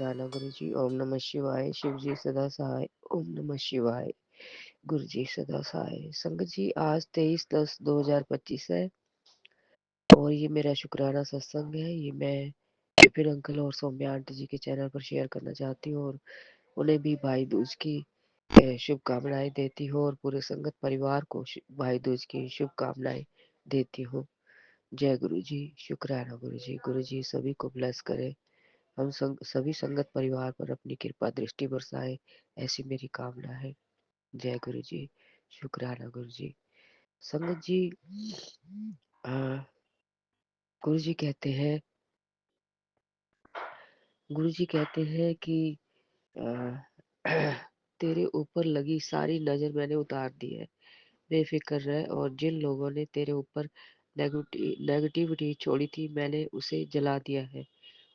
शुक्राना गुरुजी। ओम नमः शिवाय। शिव जी सदा सहाय। ओम नमः शिवाय। गुरुजी सदा सहाय। संगत जी, आज 23/10/2025 है और ये मेरा शुक्राना सत्संग है। ये मैं विपिन अंकल और सौम्या आंटी जी के चैनल पर शेयर करना चाहती हूँ और उन्हें भी भाई दूज की शुभकामनाएं देती हूँ और पूरे संगत परिवार को भाई दूज की शुभकामनाएं देती हूँ। जय गुरु जी। शुक्राना गुरु जी। गुरु जी सभी को ब्लेस करे। हम सभी संगत परिवार पर अपनी कृपा दृष्टि बरसाए, ऐसी मेरी कामना है। जय गुरु जी। शुक्राना गुरु जी। संगत जी, गुरु जी कहते हैं गुरु जी कहते हैं कि आ, तेरे ऊपर लगी सारी नजर मैंने उतार दी है। बेफिक्र रह और जिन लोगों ने तेरे ऊपर नेगेटिविटी छोड़ी थी मैंने उसे जला दिया है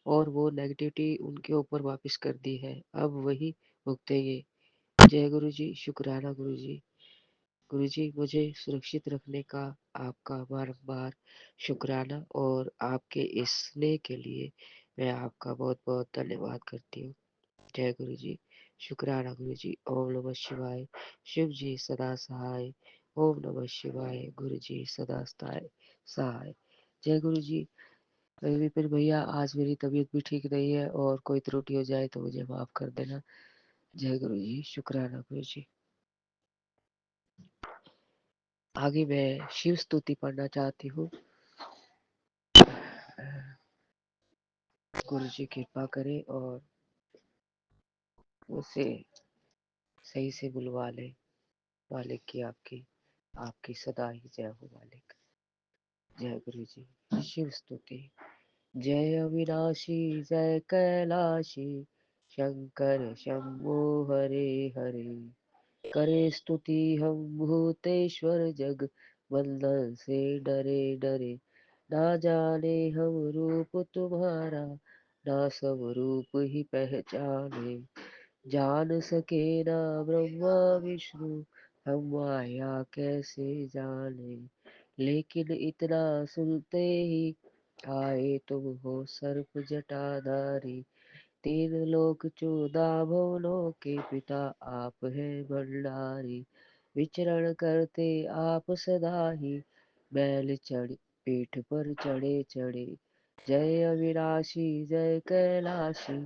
और वो नेगेटिविटी उनके ऊपर वापस कर दी है। अब वही भुगतेंगे। जय गुरु जी। शुक्राना गुरु जी। गुरु जी, मुझे सुरक्षित रखने का आपका बारंबार शुक्राना और आपके इस स्नेह के लिए मैं आपका बहुत बहुत धन्यवाद करती हूँ। जय गुरु जी। शुक्राना गुरु जी। ओम नमः शिवाय। शिव जी सदा सहाय। ओम नमः शिवाय। गुरु जी सदा सहाय सहाय। जय गुरु जी। विपिन भैया, आज मेरी तबीयत भी ठीक नहीं है और कोई त्रुटि हो जाए तो मुझे माफ कर देना। जय गुरु जी। शुक्राना गुरु जी। आगे मैं शिव स्तुति पढ़ना चाहती हूँ। गुरु जी कृपा करें और उसे सही से बुलवा ले। मालिक की आपकी आपकी सदा ही जय हो मालिक। जय गुरु जी। शिव स्तुति। जय अविनाशी जय कैलाशी, शंकर शंभो हरे हरे। करे स्तुति हम भूतेश्वर जग बंधन से डरे डरे। ना जाने हम रूप तुम्हारा, ना सब रूप ही पहचाने। जान सके ना ब्रह्मा विष्णु, हम माया कैसे जाने। लेकिन इतना सुनते ही आए तुम हो सर्प जटाधारी। तीन लोक 14 भुवनों के पिता आप है भंडारी। विचरण करते आप सदा ही, बैल चढ़ पीठ पर चढ़े चढ़े। जय अविनाशी जय कैलाशी,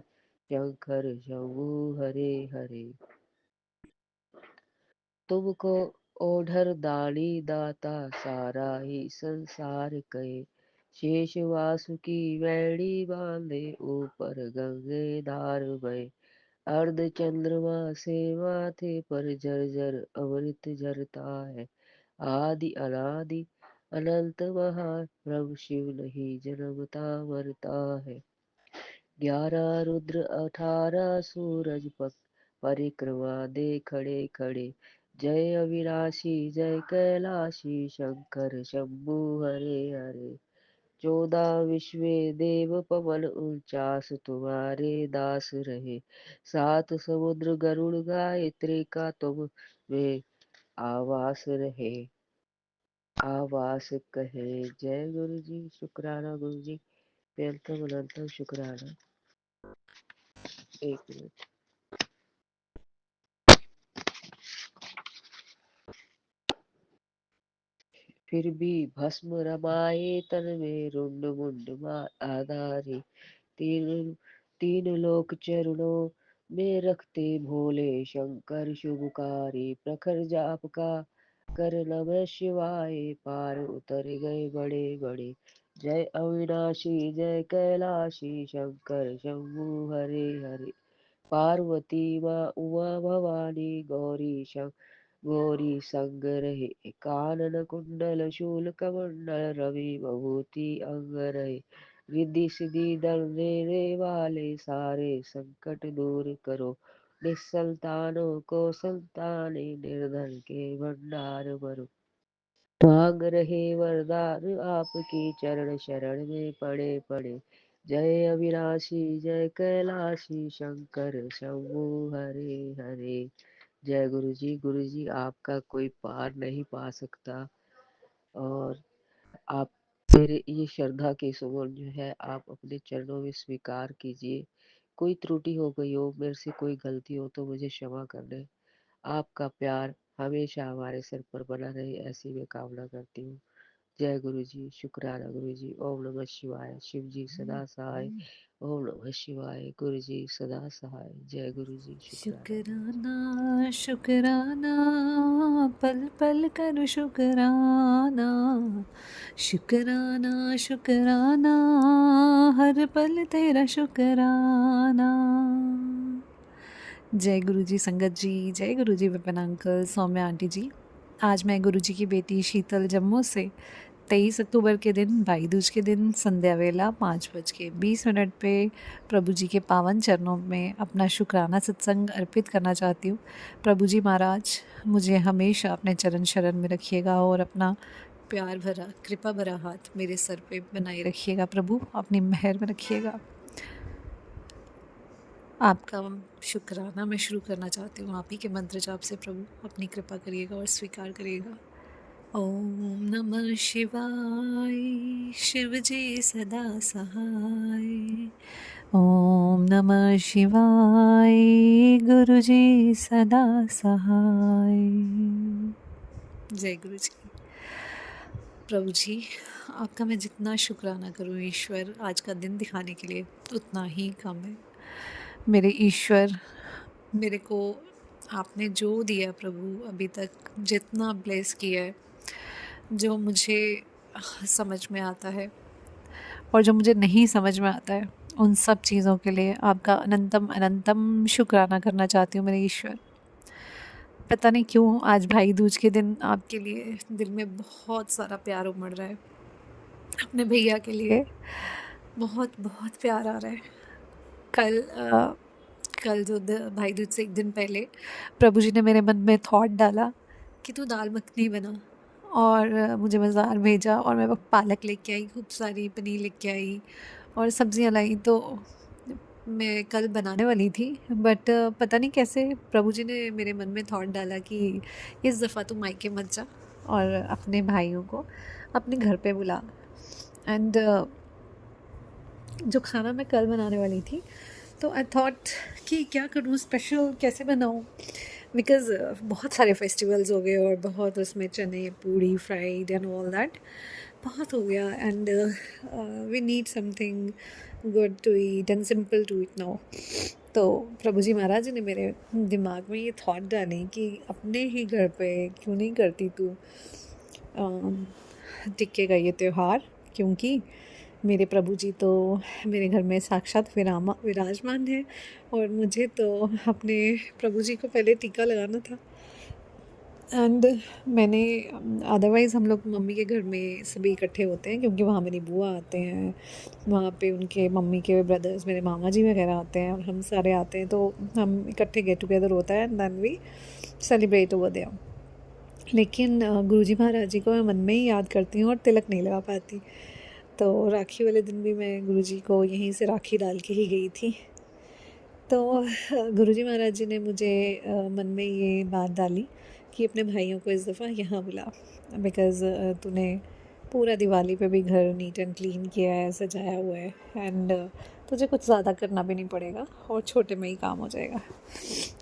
शंकर शंभु हरे हरे। तुमको ओढ़र दानी दाता सारा ही संसार कहे। शेष वासुकी वैड़ी बांधे ऊपर गंगे धार बहे। अर्ध चंद्रमा से माथे पर जर्जर अमृत झरता है। आदि अनादि अनंत महाप्रभु शिव नहीं जन्मता मरता है। 11 रुद्र 18 सूरज पक परिक्रमा दे खड़े खड़े। जय अविनाशी जय कैलाशी, शंकर शंभु हरे हरे। 14 विश्व देव पवन 49 तुम्हारे दास रहे। 7 समुद्र गरुड़ गायत्री का तुम में आवास रहे आवास कहे। जय गुरु जी। शुक्राना गुरु जी। बेनतम अनंतम शुक्राना। एक मिनट। फिर भी भस्म रमाए तन में, रुंड मुंड आधारी। तीन तीन लोक चरणों में रखते भोले शंकर शुभकारी। प्रखर जाप का कर नमः शिवाय, पार उतर गए बड़े बड़े। जय अविनाशी जय कैलाशी, शंकर शंभु हरे हरे। पार्वती माँ उमा भवानी गौरी संग रहे। कानन कुंडल शूल कमंडल रवि भभूति अंग रहे। रिद्धि सिद्धि दल देने वाले सारे संकट दूर करो। निसंतानों को संताने, निर्धन के भंडार भरो। मांग रहे वरदान आपकी, चरण शरण में पड़े पड़े। जय अविनाशी जय कैलाशी, शंकर शंभु हरे हरे। जय गुरु जी। गुरु जी, आपका कोई पार नहीं पा सकता और आप मेरे ये श्रद्धा के सुमन जो है आप अपने चरणों में स्वीकार कीजिए। कोई त्रुटि हो गई हो, मेरे से कोई गलती हो तो मुझे क्षमा कर दें। आपका प्यार हमेशा हमारे सिर पर बना रहे, ऐसी मैं कामना करती हूँ। जय गुरु जी, शुक्राना गुरु जी। ओम नमः शिवाय। शिव जी सदा सहाय। ओम नमः शिवाय। गुरु जी सदा सहाय। जय गुरु जी, शुक्राना गुरु जी। शुक्राना शुक्राना पल पल करूँ शुक्राना, शुक्राना शुक्राना हर पल तेरा शुक्राना। जय गुरु जी संगत जी, जय गुरु जी विपिन अंकल, सौम्या आंटी जी। आज मैं गुरु जी की बेटी शीतल जम्मू से 23 अक्टूबर के दिन भाई दूज के दिन संध्या वेला 5:20 पे प्रभु जी के पावन चरणों में अपना शुक्राना सत्संग अर्पित करना चाहती हूँ। प्रभु जी महाराज मुझे हमेशा अपने चरण शरण में रखिएगा और अपना प्यार भरा कृपा भरा हाथ मेरे सर पे बनाए रखिएगा। प्रभु अपनी मेहर में रखिएगा। आपका शुक्राना मैं शुरू करना चाहती हूँ आप ही के मंत्र जाप से। प्रभु अपनी कृपा करिएगा और स्वीकार करिएगा। ओम नमः शिवाय, शिव जी सदा सहाय। ओम नमः शिवाय, गुरु जी सदा सहाय। जय गुरु जी। प्रभु जी आपका मैं जितना शुक्राना करूँ ईश्वर आज का दिन दिखाने के लिए उतना ही कम है। मेरे ईश्वर, मेरे को आपने जो दिया प्रभु अभी तक, जितना ब्लेस किया है, जो मुझे समझ में आता है और जो मुझे नहीं समझ में आता है, उन सब चीज़ों के लिए आपका अनंतम अनंतम शुक्राना करना चाहती हूँ मेरे ईश्वर। पता नहीं क्यों आज भाई दूज के दिन आपके लिए दिल में बहुत सारा प्यार उमड़ रहा है। अपने भैया के लिए बहुत बहुत प्यार आ रहा है। कल जो भाई दूज से एक दिन पहले प्रभु जी ने मेरे मन में थॉट डाला कि तू दाल मखनी बना, और मुझे बाज़ार भेजा और मैं पालक लेके आई, खूब सारी पनीर लेके आई और सब्जियां लाई। तो मैं कल बनाने वाली थी, बट पता नहीं कैसे प्रभु जी ने मेरे मन में थॉट डाला कि इस दफ़ा तू मायके मत जा और अपने भाइयों को अपने घर पे बुला। एंड जो खाना मैं कल बनाने वाली थी, तो आई थॉट कि क्या करूँ, स्पेशल कैसे बनाऊँ, बिकॉज़ बहुत सारे फेस्टिवल्स हो गए और बहुत उसमें चने पूड़ी फ्राइड एंड ऑल दैट बहुत हो गया। And we need something good to eat and simple to eat now. तो प्रभु जी महाराज जी ने मेरे दिमाग में ये थॉट डाली कि अपने ही घर पे क्यों नहीं करती तू टिक्के का ये त्यौहार, क्योंकि मेरे प्रभु जी तो मेरे घर में साक्षात विराजमान है और मुझे तो अपने प्रभु जी को पहले टीका लगाना था। एंड मैंने अदरवाइज़ हम लोग मम्मी के घर में सभी इकट्ठे होते हैं, क्योंकि वहाँ मेरी बुआ आते हैं, वहाँ पे उनके मम्मी के ब्रदर्स मेरे मामा जी वगैरह आते हैं और हम सारे आते हैं, तो हम इकट्ठे गेट टुगेदर होता है and then we celebrate over there. लेकिन गुरुजी महाराज जी को मैं मन में ही याद करती हूँ और तिलक नहीं लगा पाती। तो राखी वाले दिन भी मैं गुरुजी को यहीं से राखी डाल के ही गई थी। तो गुरुजी महाराज जी ने मुझे मन में ये बात डाली कि अपने भाइयों को इस दफ़ा यहाँ बुला, बिकॉज़ तूने पूरा दिवाली पे भी घर नीट एंड क्लीन किया है, सजाया हुआ है, एंड तुझे कुछ ज़्यादा करना भी नहीं पड़ेगा और छोटे में ही काम हो जाएगा।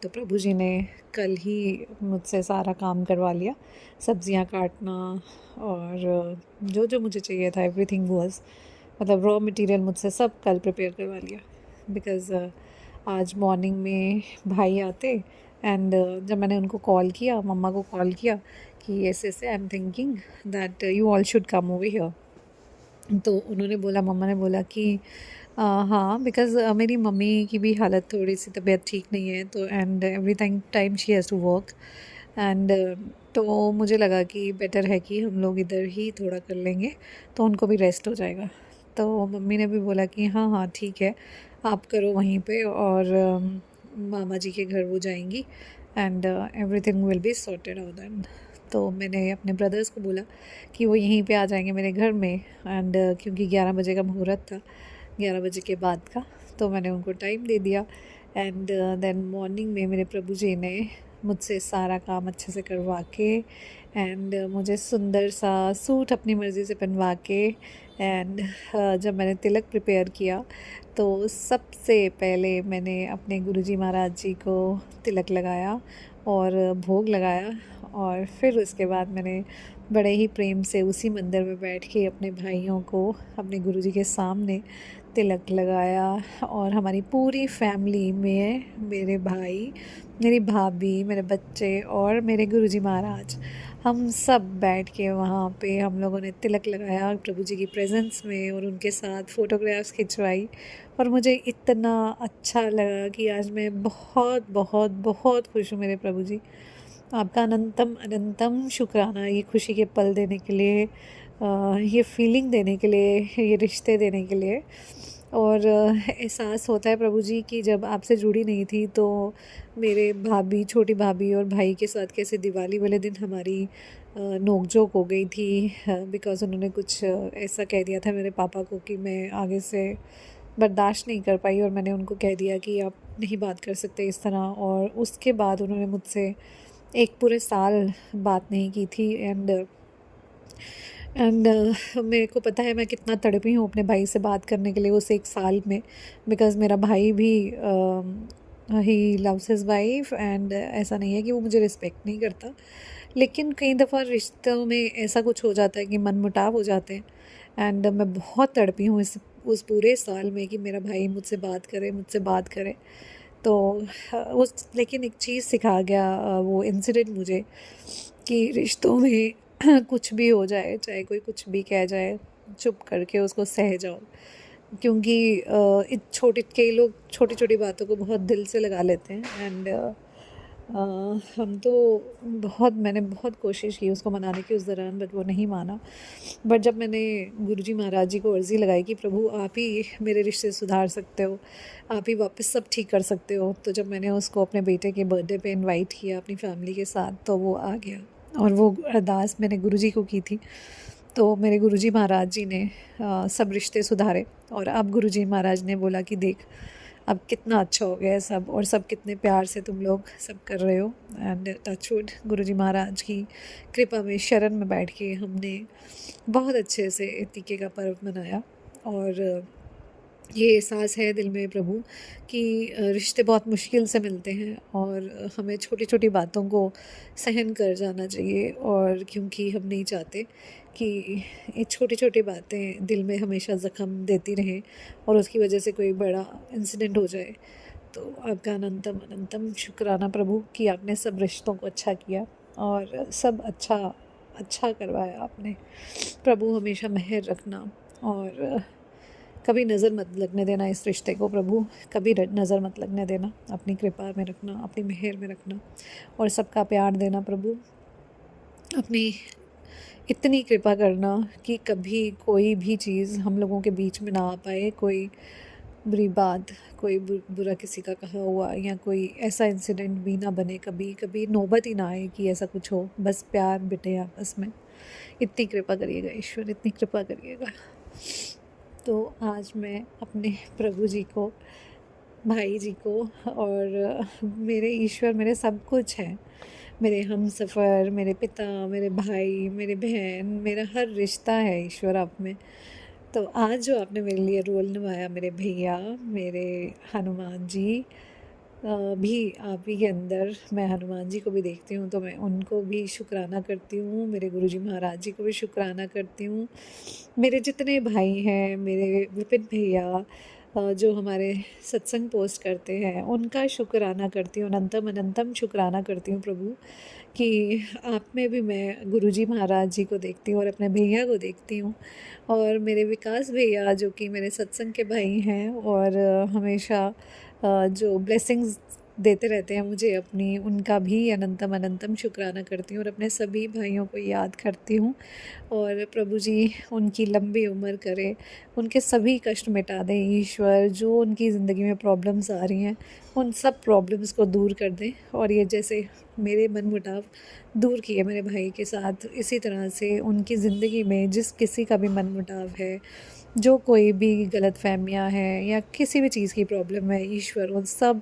तो प्रभु जी ने कल ही मुझसे सारा काम करवा लिया, सब्जियां काटना और जो जो मुझे चाहिए था एवरीथिंग वाज, मतलब रॉ मटेरियल मुझसे सब कल प्रिपेयर करवा लिया। बिकॉज़ आज मॉर्निंग में भाई आते एंड जब मैंने उनको कॉल किया, मम्मा को कॉल किया कि ऐसे ऐसे I am thinking that you all should come over here, तो उन्होंने बोला, मम्मा ने बोला कि हाँ, बिकॉज़ मेरी मम्मी की भी हालत थोड़ी सी तबीयत ठीक नहीं है, तो and every time she has to work and तो मुझे लगा कि बेटर है कि हम लोग इधर ही थोड़ा कर लेंगे तो उनको भी रेस्ट हो जाएगा। तो मम्मी ने भी बोला कि हाँ हाँ ठीक है, आप करो वहीं पे, और मामा जी के घर वो जाएंगी and everything will be sorted out then. तो मैंने अपने ब्रदर्स को बोला कि वो यहीं पे आ जाएंगे मेरे घर में, एंड क्योंकि 11 बजे का मुहूर्त था, 11 बजे के बाद का, तो मैंने उनको टाइम दे दिया। एंड देन मॉर्निंग में मेरे प्रभु जी ने मुझसे सारा काम अच्छे से करवा के एंड मुझे सुंदर सा सूट अपनी मर्ज़ी से पहनवा के एंड जब मैंने तिलक प्रिपेयर किया तो सबसे पहले मैंने अपने गुरुजी महाराज जी को तिलक लगाया और भोग लगाया, और फिर उसके बाद मैंने बड़े ही प्रेम से उसी मंदिर में बैठ के अपने भाइयों को अपने गुरुजी के सामने तिलक लगाया। और हमारी पूरी फैमिली में मेरे भाई, मेरी भाभी, मेरे बच्चे और मेरे गुरुजी महाराज, हम सब बैठ के वहाँ पे हम लोगों ने तिलक लगाया प्रभु जी की प्रेजेंस में और उनके साथ फ़ोटोग्राफ्स खिंचवाई। और मुझे इतना अच्छा लगा कि आज मैं बहुत बहुत बहुत खुश हूँ मेरे प्रभु जी। आपका अनंतम अनंतम शुक्राना ये खुशी के पल देने के लिए, ये फीलिंग देने के लिए, ये रिश्ते देने के लिए। और एहसास होता है प्रभु जी कि जब आपसे जुड़ी नहीं थी तो मेरे भाभी, छोटी भाभी और भाई के साथ कैसे दिवाली वाले दिन हमारी नोक-झोंक हो गई थी, बिकॉज़ उन्होंने कुछ ऐसा कह दिया था मेरे पापा को कि मैं आगे से बर्दाश्त नहीं कर पाई, और मैंने उनको कह दिया कि आप नहीं बात कर सकते इस तरह। और उसके बाद उन्होंने मुझसे एक पूरे साल बात नहीं की थी। एंड मेरे को पता है मैं कितना तड़पी हूँ अपने भाई से बात करने के लिए उस एक साल में, बिकॉज़ मेरा भाई भी he loves his wife, and ऐसा नहीं है कि वो मुझे रिस्पेक्ट नहीं करता, लेकिन कई दफ़ा रिश्तों में ऐसा कुछ हो जाता है कि मनमुटाव हो जाते हैं। एंड मैं बहुत तड़पी हूँ इस उस पूरे साल में कि मेरा भाई मुझसे बात करे, मुझसे बात करे। तो उस लेकिन एक चीज़ सिखा गया वो इंसिडेंट मुझे कि रिश्तों में कुछ भी हो जाए, चाहे कोई कुछ भी कह जाए, चुप करके उसको सह जाओ। क्योंकि छोटे कई लोग छोटी-छोटी बातों को बहुत दिल से लगा लेते हैं। एंड हम तो मैंने बहुत कोशिश की उसको मनाने की उस दौरान, बट वो नहीं माना। बट जब मैंने गुरुजी महाराज जी को अर्ज़ी लगाई कि प्रभु आप ही मेरे रिश्ते सुधार सकते हो, आप ही वापस सब ठीक कर सकते हो, तो जब मैंने उसको अपने बेटे के बर्थडे पे इनवाइट किया अपनी फैमिली के साथ, तो वो आ गया। और वो अरदास मैंने गुरुजी को की थी, तो मेरे गुरुजी महाराज जी ने सब रिश्ते सुधारे। और अब गुरुजी महाराज ने बोला कि देख अब कितना अच्छा हो गया है सब, और सब कितने प्यार से तुम लोग सब कर रहे हो। एंड टचवुड गुरुजी महाराज की कृपा में शरण में बैठ के हमने बहुत अच्छे से टीके का पर्व मनाया। और ये एहसास है दिल में प्रभु कि रिश्ते बहुत मुश्किल से मिलते हैं, और हमें छोटी छोटी बातों को सहन कर जाना चाहिए। और क्योंकि हम नहीं चाहते कि ये छोटी छोटी बातें दिल में हमेशा ज़ख्म देती रहें और उसकी वजह से कोई बड़ा इंसिडेंट हो जाए। तो आपका अनंतम अनंतम शुक्राना प्रभु कि आपने सब रिश्तों को अच्छा किया और सब अच्छा अच्छा करवाया आपने। प्रभु हमेशा मेहर रखना, और कभी नज़र मत लगने देना इस रिश्ते को प्रभु, कभी नज़र मत लगने देना, अपनी कृपा में रखना, अपनी मेहर में रखना, और सबका प्यार देना प्रभु। अपनी इतनी कृपा करना कि कभी कोई भी चीज़ हम लोगों के बीच में ना आ पाए, कोई बुरी बात, कोई बुरा किसी का कहा हुआ, या कोई ऐसा इंसिडेंट भी ना बने, कभी कभी नौबत ही ना आए कि ऐसा कुछ हो। बस प्यार बिटे आपस में। इतनी कृपा करिएगा ईश्वर, इतनी कृपा करिएगा। तो आज मैं अपने प्रभु जी को, भाई जी को, और मेरे ईश्वर मेरे सब कुछ हैं, मेरे हम सफ़र, मेरे पिता, मेरे भाई, मेरे बहन, मेरा हर रिश्ता है ईश्वर आप में। तो आज जो आपने मेरे लिए रोल निभाया, मेरे भैया, मेरे हनुमान जी, भी आप ही के अंदर मैं हनुमान जी को भी देखती हूँ तो मैं उनको भी शुक्राना करती हूँ, मेरे गुरुजी महाराज जी को भी शुक्राना करती हूँ, मेरे जितने भाई हैं, मेरे विपिन भैया जो हमारे सत्संग पोस्ट करते हैं, उनका शुक्राना करती हूँ, अनंतम अनंतम शुक्राना करती हूँ प्रभु कि आप में भी मैं गुरुजी महाराज जी को देखती हूँ और अपने भैया को देखती हूँ, और मेरे विकास भैया जो कि मेरे सत्संग के भाई हैं और हमेशा जो ब्लेसिंग्स देते रहते हैं मुझे अपनी, उनका भी अनंतम अनंतम शुक्राना करती हूँ और अपने सभी भाइयों को याद करती हूँ। और प्रभु जी उनकी लंबी उम्र करे, उनके सभी कष्ट मिटा दें ईश्वर, जो उनकी ज़िंदगी में प्रॉब्लम्स आ रही हैं उन सब प्रॉब्लम्स को दूर कर दें। और ये जैसे मेरे मनमुटाव दूर किए मेरे भाई के साथ, इसी तरह से उनकी ज़िंदगी में जिस किसी का भी मनमुटाव है, जो कोई भी गलतफहमियां हैं या किसी भी चीज़ की प्रॉब्लम है, ईश्वर उन सब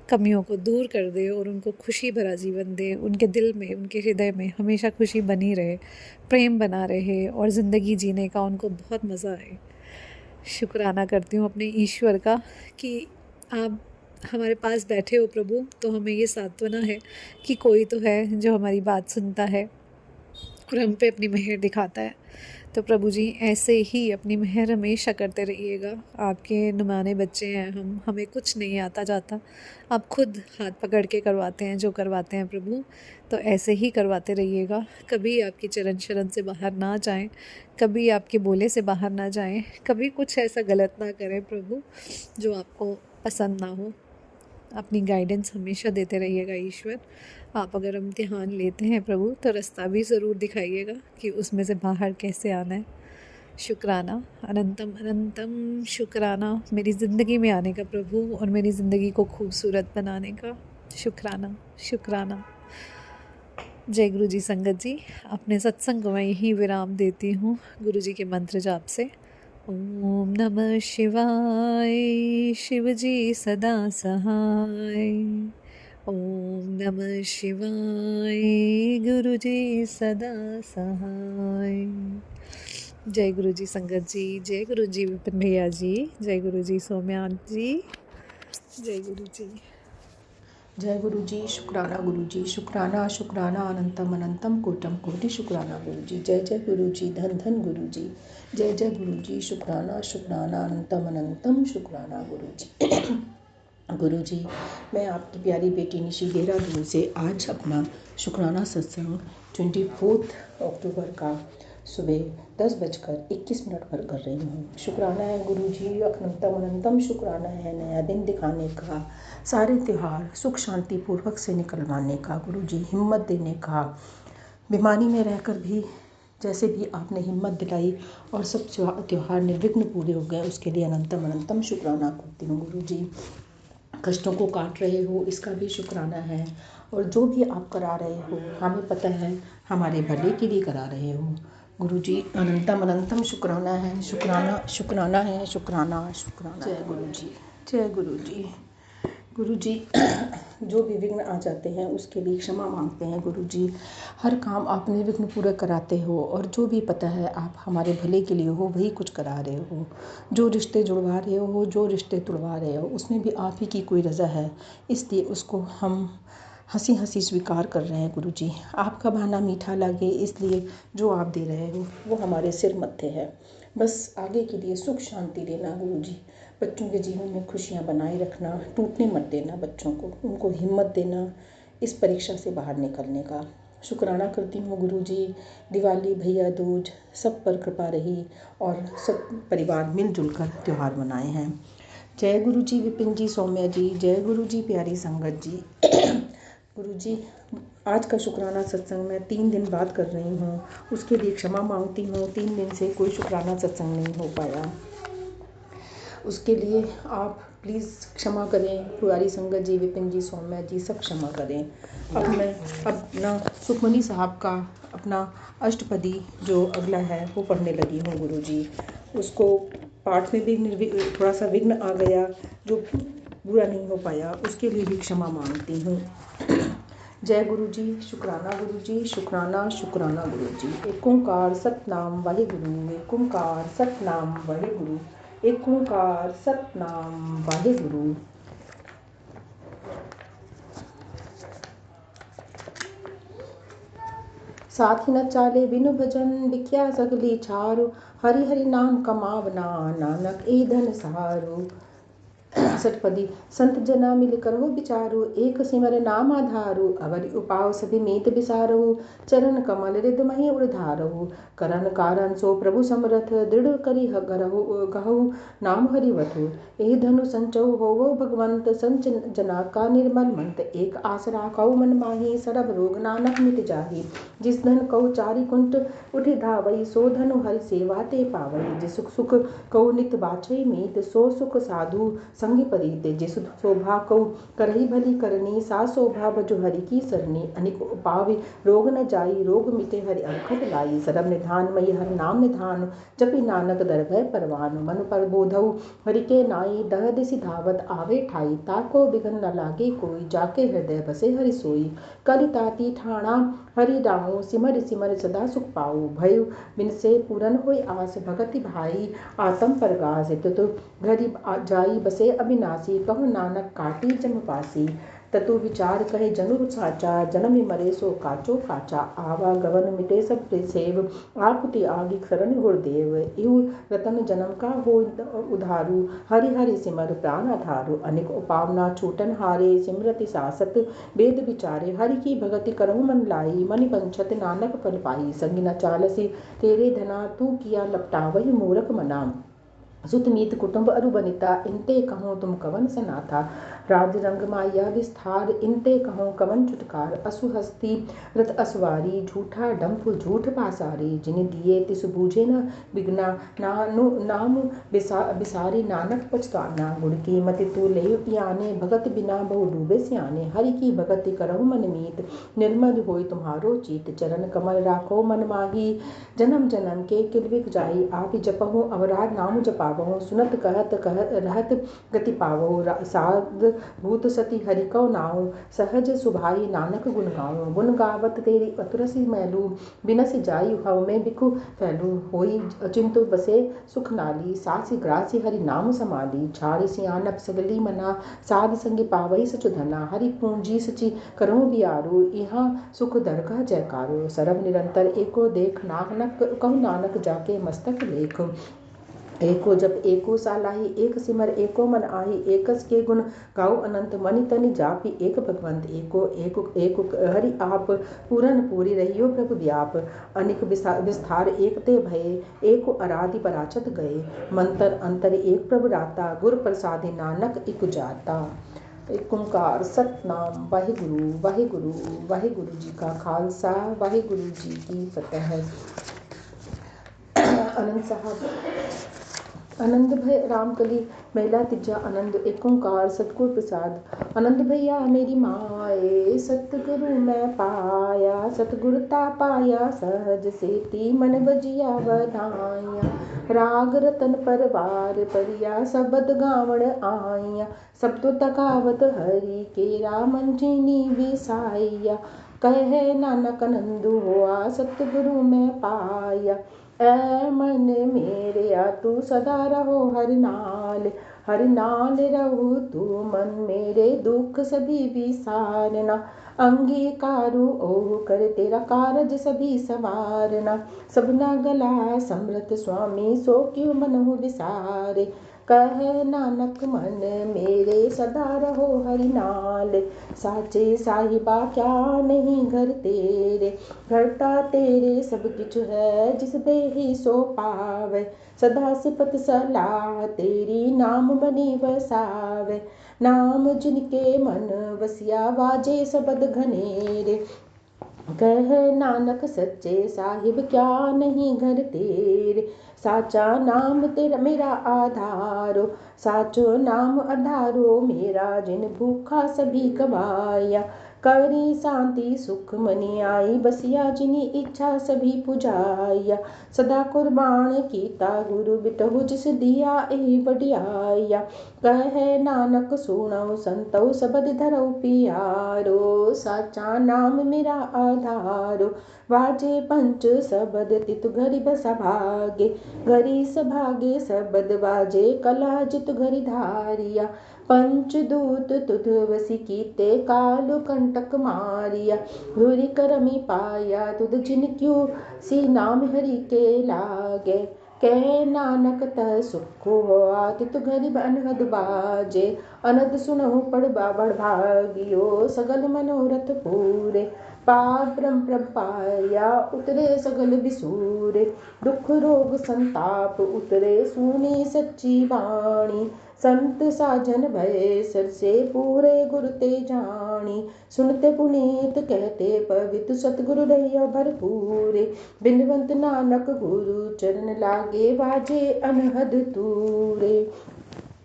कमियों को दूर कर दे और उनको खुशी भरा जीवन दे, उनके दिल में, उनके हृदय में हमेशा खुशी बनी रहे, प्रेम बना रहे और ज़िंदगी जीने का उनको बहुत मज़ा आए। शुक्राना करती हूँ अपने ईश्वर का कि आप हमारे पास बैठे हो प्रभु, तो हमें ये सांत्वना है कि कोई तो है जो हमारी बात सुनता है और हम पे अपनी मेहर दिखाता है। तो प्रभु जी ऐसे ही अपनी मेहर हमेशा करते रहिएगा। आपके नुमाने बच्चे हैं हम, हमें कुछ नहीं आता जाता, आप खुद हाथ पकड़ के करवाते हैं जो करवाते हैं प्रभु। तो ऐसे ही करवाते रहिएगा, कभी आपकी चरण शरण से बाहर ना जाएं, कभी आपके बोले से बाहर ना जाएं, कभी कुछ ऐसा गलत ना करें प्रभु जो आपको पसंद ना हो। अपनी गाइडेंस हमेशा देते रहिएगा ईश्वर। आप अगर इम्तिहान लेते हैं प्रभु तो रास्ता भी ज़रूर दिखाइएगा कि उसमें से बाहर कैसे आना है। शुक्राना, अनंतम अनंतम शुक्राना मेरी ज़िंदगी में आने का प्रभु और मेरी ज़िंदगी को खूबसूरत बनाने का। शुक्राना शुक्राना। जय गुरु जी संगत जी, अपने सत्संग को मैं यही विराम देती हूँ गुरु जी के मंत्र जाप से। ओम नमः शिवाय, शिव जी सदा सहाय। ओम नमः शिवाय, गुरु जी सदा सहाय। जय गुरु जी संगत जी, जय गुरु जी विपिन भैया जी, जय गुरु जी सौम्यान जी, जय गुरु जी। जय गुरु जी। शुक्राना गुरु जी, शुक्राना शुक्राना अनंतम अनंतम कोटम कोटि शुक्राना गुरु जी। जय जय गुरु जी, धन धन गुरु जी। जय जय गुरु जी, शुक्राना शुक्राना अनंतम अनंतम शुक्राना गुरु जी। गुरु जी, मैं आपकी प्यारी बेटी निशी देहरादून से आज अपना शुक्राना सत्संग 24 अक्टूबर का सुबह 10:21 पर कर रही हूँ। शुक्राना है गुरु जी, अनंतम अनंतम शुक्राना है नया दिन दिखाने का, सारे त्यौहार सुख शांति पूर्वक से निकलवाने का गुरु जी, हिम्मत देने का, बीमारी में रहकर भी जैसे भी आपने हिम्मत दिलाई और सब त्यौहार निर्विघ्न पूरे हो गए, उसके लिए अनंतम अनंतम शुक्राना करती हूँ गुरु जी। कष्टों को काट रहे हो इसका भी शुक्राना है, और जो भी आप करा रहे हो हमें पता है हमारे भले के लिए करा रहे हो गुरु जी। अनंतम अनंतम शुक्राना है, शुक्राना शुक्राना है, शुक्राना शुक्राना। जय गुरु जी, जय गुरु जी। गुरु जी, जो भी विघ्न आ जाते हैं उसके लिए क्षमा मांगते हैं गुरु जी। हर काम आप निर्विघ्न पूरा कराते हो, और जो भी पता है आप हमारे भले के लिए हो वही कुछ करा रहे हो। जो रिश्ते जुड़वा रहे हो, जो रिश्ते तुड़वा रहे हो, उसमें भी आप ही की कोई रज़ा है, इसलिए उसको हम हंसी हंसी स्वीकार कर रहे हैं गुरु जी। आपका बहाना मीठा लगे इसलिए जो आप दे रहे हो वो हमारे सिर मत्थे है। बस आगे के लिए सुख शांति देना गुरु जी, बच्चों के जीवन में खुशियाँ बनाए रखना, टूटने मत देना बच्चों को, उनको हिम्मत देना इस परीक्षा से बाहर निकलने का। शुक्राना करती हूँ गुरु जी, दिवाली भैया दूज सब पर कृपा रही और सब परिवार मिलजुल कर त्यौहार मनाए हैं। जय गुरु जी विपिन जी सौम्या जी, जय गुरु जी प्यारी संगत जी। गुरु जी, आज का शुक्राना सत्संग मैं 3 दिन बाद कर रही हूँ, उसके लिए क्षमा मांगती हूँ। 3 दिन से कोई शुक्राना सत्संग नहीं हो पाया, उसके लिए आप प्लीज़ क्षमा करें। प्यारी संगत जी, विपिन जी, सौम्या जी सब क्षमा करें। अब मैं अपना सुखमनी साहब का अपना अष्टपदी जो अगला है वो पढ़ने लगी हूँ गुरु जी। उसको पाठ में भी थोड़ा सा विघ्न आ गया, जो बुरा नहीं हो पाया, उसके लिए भी क्षमा मांगती हूँ। जय गुरु जी, शुक्राना गुरु जी, शुक्राना शुक्राना गुरु जी। एक ओंकार सतनाम वाहिगुरु, एक ओंकार सतनाम वाहिगुरु, एक ओंकार सतनाम वाहिगुरु। साथी न चाले बिनु भजन, बिख्या सगली छारो, हरि हरि नाम कमावना, नानक ए धन सहारो। सठपदी संत जना मिल करो विचारो, एक सिमर नाम आधारो, अवरि उपाव सभी मीत बिसारो, चरण कमल रिद मही उड़धारो, करन कारण सो प्रभु समरथ, दृढ़ करी गहु नाम हरिवथु, ए धनु संचौ होवो भगवंत, संच जना का निर्मल मंत, एक आसरा कौ मन माही, सरब रोग नानक मिट जाही, जिस धन कौ चारि कुंट उठि धावई, सो धनु हरि सेवा ते पावई, जिस सुख कौ नित बाछई मीत, सो सुख साधु संग परी तेजे शोभा कऊ करही भली करनी सा शोभा बजो हरि की सरनी अनिक उपावि रोग न जाई रोग मिटे हरि अंखट लाई सरब निधान मई हर नाम निधान जपि नानक दर भय परवान मन पर बोधऊ हरि के नाई दह दिसि धावत आवे ठाई ताको बिघन न लागे कोई जाके हृदय बसे हरि सोई कलि ताती ठाणा हरि राहु सिमर सिमर सदा सुख पाऊ भयु बिनसे पूरन होई आस भगति भाई आतम परगास तु घरि जाई बसे अविनाशी कहु नानक काटी जम पासी ततु विचार कहे जनु साचा जन्म मरे सो काचो काचा आवा गवन मिटे सब सेव आपुति आगि शरण गुरुदेव इहु रतन जन्म का हो उधारू हरि हरि सिमर प्राण आधारू अनेक उपावना छूटन हारे सिमरति सासत वेद विचारे हरि की भगति करहु मन लाई मनि पंचत नानक फल पाई संगी न चालसी तेरे धना तू किया लपटावहि मूरख मना सुत मीत कुटुंब अरु बनिता इनते कहूँ तुम कवन सनाथा राज रंग माया विस्तार इनते कहूँ कवन चुटकार असु हस्ती रथ असवारी झूठा डंफ झूठ पासारी जिन दिए तिस बूझे न बिगना नाम बिसारी नानक पछताना गुण की मति तू ले पियाने भगत बिना बहु डूबे सियाने हरि की भगति करहु मन मीत निर्मल होई तुम्हारो चीत चरण कमल राखो मन माही जन्म जन्म के किलविक जाई आप जपहु अवराध नाम जपावहु सुनत कहत रहत गति पावहु साध भूत सती हरि कौ नाऊ सहज सुभाई नानक गुण गाऊं गुण गावत तेरी अतुरसी मैलू बिनस जाई हव में बिखु फैलू होई अचिंतु बसे सुख नाली सासी ग्रासी हरि नाम समाली छाड़ी सियानप सगली मना साध संगी पावई सचु धना हरि पूंजी सची करूं बियारू यहाँ सुख दरगाह जयकारो सरब निरंतर एको देख नानक कहु नानक जाके मस्तक लेख एको जप एको सालाही एक सिमर एको मन आही एकस के गुण गाऊ अनंत मनि तनि जापि एक भगवंत एको एको एको हरि आप पूरन पूरी रहियो प्रभु व्याप अनिक विस्तार एक ते भये एको आराधि पराचत गए मंतर अंतर एक प्रभु राता गुर प्रसादि नानक इक जाता। एक ओंकार सतनाम वाहिगुरु वाहिगुरु वाहिगुरु जी का खालसा वाहिगुरु जी की फतेह। आनंद साहब आनंद भय रामकली महिला तिजा आनंद एक ओंकार सतगुर प्रसाद आनंद भैया मेरी माए सतगुरु मैं पाया सतगुरता पाया सहज सेती मन बजिया बधाइया राग रतन परवार परिया सबद गावण आइया सब तो तकावत हरि केरा मंजिनी विसाइया कहे नानक नंदु हुआ सतगुरु मैं पाया ऐ मन मेरे तू सदा रहो हर नाल रहो तू मन मेरे दुख सभी विसारना अंगीकारू ओह कर तेरा कारज सभी सवारना सबना गला समृत स्वामी सो क्यों मनहु विसारे कहे नानक मन मेरे सदा रहो हरि नाल साचे साहिबा क्या नहीं घर तेरे घरता तेरे सब किछ है जिस देहि सो पावे सदा सिफत सलाह तेरी नाम बनी वसावे नाम जिनके मन वसिया वाजे सबद घनेरे कह नानक सच्चे साहिब क्या नहीं घर तेरे साचा नाम तेरा मेरा आधारो साचो नाम आधारो मेरा जिन भूखा सभी गवाया करी शांति सुख मनी आई बसिया जिनी इच्छा सभी पुजाया सदा कुर्बान कीता गुरु बिटहु जिस दिया एहि बढ़ियाया कहे नानक सुनो संतो सबद धरो पियारो साचा नाम मेरा आधारो वाजे पंच सबद तित घरि बसा भागे घरि सभागे सबद वाजे कला जित घरि धारिया पंचदूत तुध वसी कीते कालु कंटक मारिया घुरी करमी पाया तुध जिन क्यों सी नाम हरि के लागे कह नानक तह सुख हुआ तित गरीब अनहद बाजे अनद सुनहु पढ़ बाबड़ भागियो सगल मनोरथ पूरे पाप ब्रह्म पाया उतरे सगल बिसूरे दुख रोग संताप उतरे सुनी सच्ची वाणी संत साजन भय सर से पूरे गुरु ते जानी सुनते पुनीत कहते पवित्र सतगुरु रहियो भरपूरे बिनवंत नानक गुरु चरण लागे बाजे अनहद तूरे।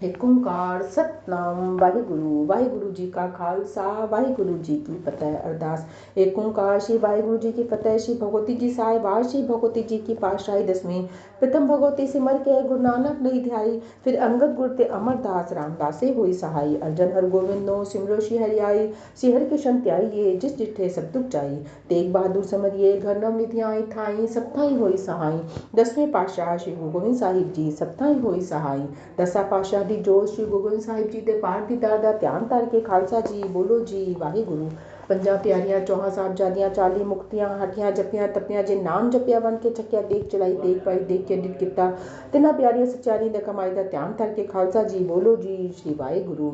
एक ओंकार सतनाम वाहिगुरु जी का खालसा वाहिगुरु जी की फतेह। अरदास। एक ओंकार श्री वाहिगुरु जी की फतेह। श्री भगवती जी साहिबार श्री भगवती जी की पातशाही दसवीं। प्रथम भगवती सिमर के गुरु नानक नहीं ध्याई, फिर अंगद गुर ते अमरदास रामदासे हुई सहाई। अर्जन हर गोविंदो सिमरो श्री हरियाई, श्री हरि कृष्ण त्याइये जिस जिठे सब दुख जाई। तेग बहादुर समरिये घर नव निधि आई थाई, सब थाई होई सहाई। दसवें पातशाह श्री गुरु गोबिंद साहिब जी सब थाई होई सहाई। दसा पातशाह दी जोत श्री गुरु गोबिंद साहिब जी दे पाठ दी दादा ध्यान धर के खालसा जी बोलो जी वाहिगुरु। पंजा प्यारियां चौहां साहबजादियां 40 मुक्तियां हटियां जपियां तपियां जे नाम जपिया बन के चकिया देख चलाई देख पाई देख के डिट किता तिना प्यारियां सचारी दा कमाई दा ध्यान धर के खालसा जी बोलो जी श्री वाहिगुरु।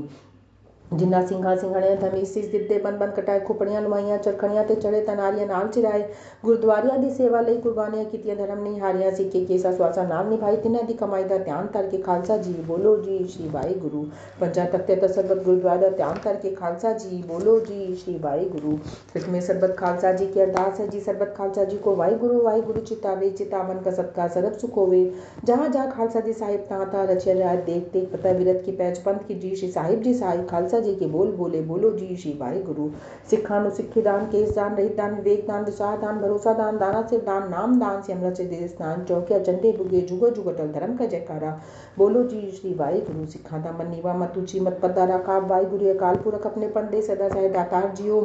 जिन्ना ਸਿੰਘਾਂ ਸਿੰਘਣਿਆਂ ਥਮੀ ਸੀਸ ਦਿੱਤੇ ਬੰਨ ਬੰਨ ਕਟਾਏ ਖੁਪੜੀਆਂ ਲਵਾਈਆਂ ਚਰਖੜੀਆਂ ਤੇ ਚੜੇ ਤਨਾਰੀਆਂ ਨਾਲ ਚਿਰਾਏ। ਗੁਰਦੁਆਰਿਆਂ ਦੀ ਸੇਵਾ ਲਈ ਕੁਰਬਾਨੀਆਂ ਕੀਤੀਆਂ ਧਰਮ ਨਹੀਂ ਹਾਰਿਆ ਸਿੱਖੇ ਕੇਸਾ ਸਵਾਸਾ ਨਾਲ ਨਿਭਾਈ ਤਿਨਾਂ ਦੀ ਕਮਾਈ ਦਾ ਧਿਆਨ ਧਰ ਕੇ ਖਾਲਸਾ ਜੀ ਬੋਲੋ ਜੀ श्री वाहिगुरु। पंजा तख्ते सरबत गुरुद्वारा ध्यान करके खालसा जी बोलो जी श्री वाहिगुरु। इसमें सरबत खालसा जी की अरदास है जी सरबत खालसा जी को वाहिगुरु वाहिगुरु चितावे चितावन का सत्कार सरब सुख होवे। जहाँ जहाँ खालसा जी साहिब तहाँ तहाँ रचिया राय देख देख पता विरत की पैच पंथ की जी श्री साहिब जी साहिब खालसा जी के बोल बोले बोलो जी श्री वाहिगुरु। सिखा नु सिखी दान केस दान रहित दान विवेक दान विश्वास दान भरोसा दान दाना से दान नाम दान से अमृत से देश दान चौकिया झंडे बुगे जुगो जुग अटल धर्म का जयकारा बोलो जी श्री वाहिगुरु। सिखा दा मन नीवा मत ऊंची मत पद्दा रखा वाहिगुरु अकाल पुरख अपने पंदे सदा साहिब दातार जियो।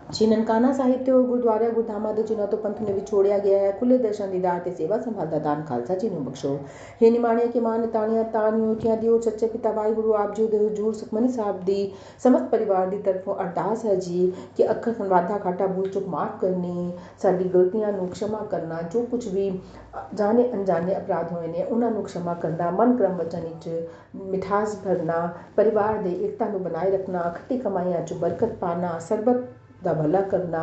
श्री ननकाना साहिब तो गुरुद्वारा गुरधामा दे जिन्हों तो पंथ ने विछोड़िया गया है खुले दर्शन दीदार ते सेवा संभालता दान खालसा जी ने बख्शो। हे निमाणिया के मान तानिया तानियो उठिया दियो सच्चे पिता वाहिगुरु आप जी दे हजूर सुखमनी साहब दी समस्त परिवार दी तरफों अरदास है जी कि अखर वाधा घाटा भूल चुक माफ करनी साडी गलतियां नू क्षमा करना जो कुछ भी जाने अनजाने अपराध होए ने उन्हां नू क्षमा करना मन क्रम वचन विच मिठास भरना परिवार दे एकता नू बनाए रखना खट्टी कमाइयां च बरकत पाना सरबत ਦਾ ਭਲਾ करना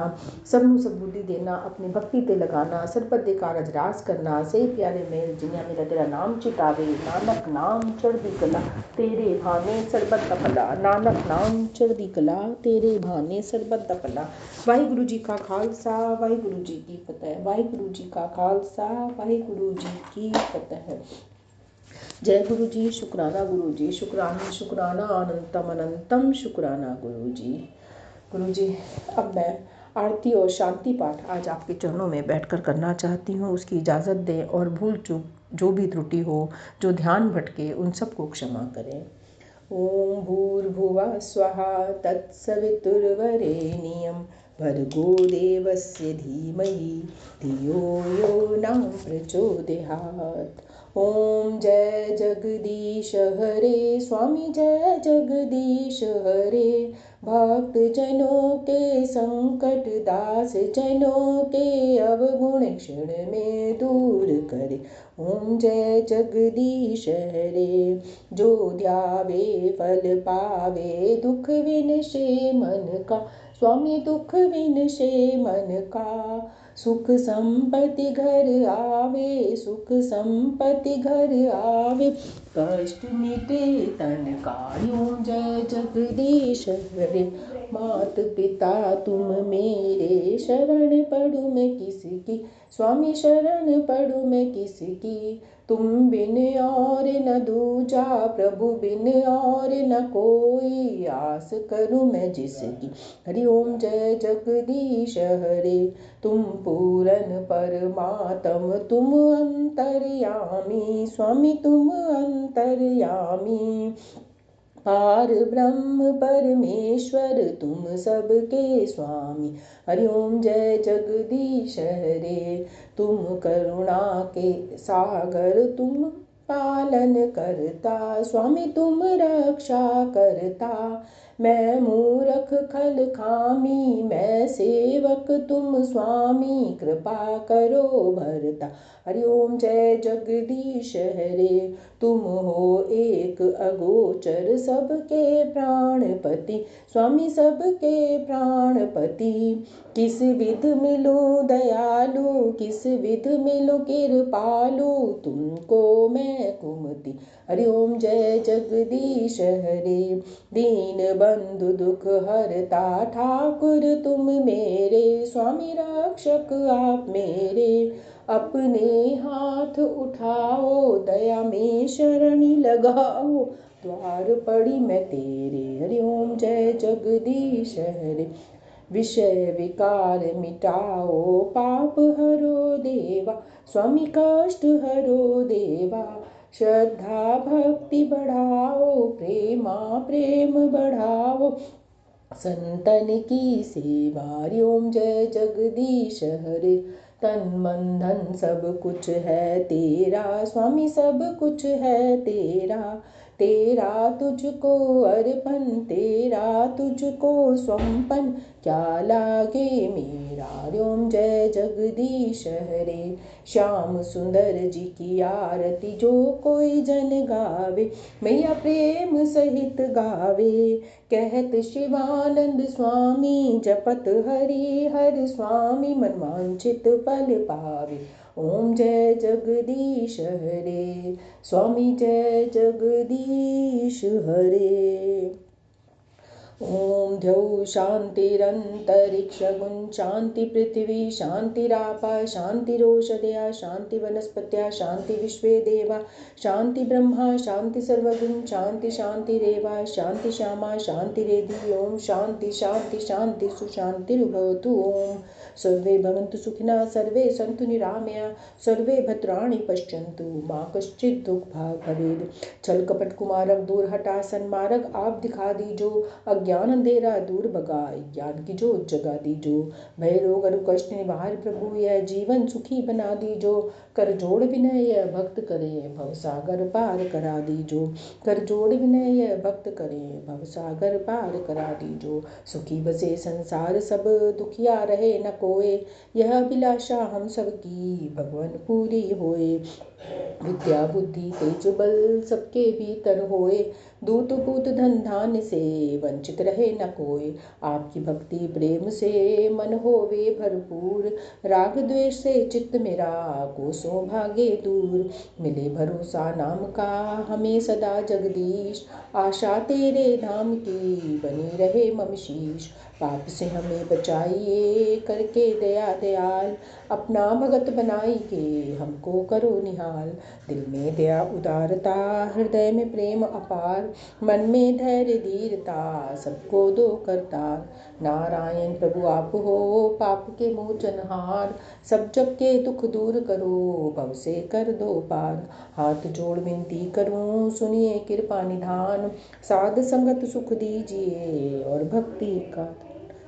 सब ਨੂੰ सबूदी देना अपनी भक्ति ते लगाना सरबत दे कारज रास करना सही प्यारे मेल जिन्हें मेरा तेरा नाम चितावे नानक नाम चढ़दी कला तेरे भाने सरबत दा भला नानक नाम चढ़दी कला तेरे भाने सरबत दा भला। वाहिगुरु जी का खालसा वाहिगुरु जी की फतेह वाहिगुरु जी का खालसा वाहिगुरु जी की फतेह। जय गुरु जी शुक्राना गुरु जी शुक्राना शुक्राना अनंतम अनंतम शुक्राना गुरु जी। गुरु जी अब मैं आरती और शांति पाठ आज आपके चरणों में बैठकर करना चाहती हूँ उसकी इजाज़त दें और भूल चूक जो भी त्रुटि हो जो ध्यान भटके उन सबको क्षमा करें। ओम भूर्भुवः स्वः तत्सवितुर्वरेण्यं भर्गो देवस्य धीमहि धियो यो न प्रचोदयात्। ओम जय जगदीश हरे स्वामी जय जगदीश हरे भक्त जनों के संकट दास जनों के अवगुण क्षण में दूर करे। ओम जय जगदीश हरे जो ध्यावे फल पावे दुख विनशे मन का स्वामी दुख विनशे मन का सुख संपत्ति घर आवे सुख संपत्ति घर आवे कष्ट मिटे तन का। ओम जय जगदीश हरे मात पिता तुम मेरे शरण पढ़ू मैं किसकी स्वामी शरण पढ़ू मैं किसकी तुम बिन और न दूजा प्रभु बिन और न कोई आस करूं मैं जिसकी। हरि ओम जय जगदीश हरे तुम पूरन परमात्म तुम अंतर्यामी स्वामी तुम अंतर्यामी पार ब्रह्म परमेश्वर तुम सबके स्वामी। हरि ओम जय जगदीश हरे तुम करुणा के सागर तुम पालन करता स्वामी तुम रक्षा करता मैं मूर्ख खल खामी मैं सेवक तुम स्वामी कृपा करो भरता। हरि ओम जय जगदीश हरे तुम हो एक अगोचर सबके प्राणपति स्वामी सबके प्राणपति किस विध मिलो दयालु किस विध मिलो कृपालु तुमको मैं कुमति। हरि ओम जय जगदीश हरे दीन बंधु दुख हरता ठाकुर तुम मेरे स्वामी रक्षक आप मेरे अपने हाथ उठाओ, दया में शरण लगाओ, द्वार पड़ी मैं तेरे, हरि ओम जय जगदीश हरे। विषय विकार मिटाओ, पाप हरो देवा, स्वामी कष्ट हरो देवा, श्रद्धा भक्ति बढ़ाओ, प्रेमा प्रेम बढ़ाओ, संतन की सेवा, हरि ओम जय जगदीश हरे। तन मन धन सब कुछ है तेरा, स्वामी सब कुछ है तेरा, तेरा तुझको अर्पण, तेरा तुझको स्वंपन, क्या लागे मेरा, हरि ओम जय जगदीश हरे। श्याम सुंदर जी की आरती जो कोई जन गावे, मैया प्रेम सहित गावे, कहत शिवानंद स्वामी, जपत हरि हर स्वामी, मन वांछित फल पावे, ओम जय जगदीश हरे, स्वामी जय जगदीश हरे। ओम द्यौ शांतिरंतरिक्षगुं, शांति पृथ्वी शांतिरापा, शांतिरोषधया, शांति वनस्पत्या, शांति विश्वे देवा, शांति ब्रह्मा, शांति सर्वगुण, शांति शांतिरेवा, शांति श्यामा, शांतिरेधि, ओम शांति शांति शांति सुशांतिर्भवतु। ओम सर्वे भवन्तु सुखिनः, सर्वे सन्तु निरामया, सर्वे भद्राणि पश्यन्तु, मा कश्चित् दुःखभाग् भवेत्। छल कपट कुमारक दूर हटा सन्मार्ग आप दिखा दीजो, अज्ञान अंधेरा दूर भगा, ज्ञान की जोत जगा दीजो, भय रोग अरु कष्ट निवार प्रभु, यह जीवन सुखी बना दीजो, कर जोड़ विनय यह भक्त करे, भव सागर पार करा दीजो, कर जोड़ विनय यह भक्त करे, भव सागर पार करा दीजो। सुखी बसे संसार सब, दुखिया रहे न कोय, यह अभिलाषा हम सब की, भगवान पूरी होए। विद्या बुद्धि तेज बल सबके भीतर होए, दूत पूत धन धान्य से वंचित रहे न कोय, आपकी भक्ति प्रेम से मन होवे भरपूर, राग द्वेष से चित्त मेरा कोसों भागे दूर, मिले भरोसा नाम का हमें सदा जगदीश, आशा तेरे धाम की बनी रहे मम शीश, पाप से हमें बचाइए करके दया दयाल, अपना भगत बनाइए हमको करो निहाल, दिल में दया उदारता, हृदय में प्रेम अपार, मन में धैर्य धीरता, सबको दो करतार, नारायण प्रभु आप हो पाप के मोचनहार, सब जग के दुख दूर करो, भव से कर दो पार, हाथ जोड़ विनती करूं सुनिए कृपा निधान, साध संगत सुख दीजिए और भक्ति का,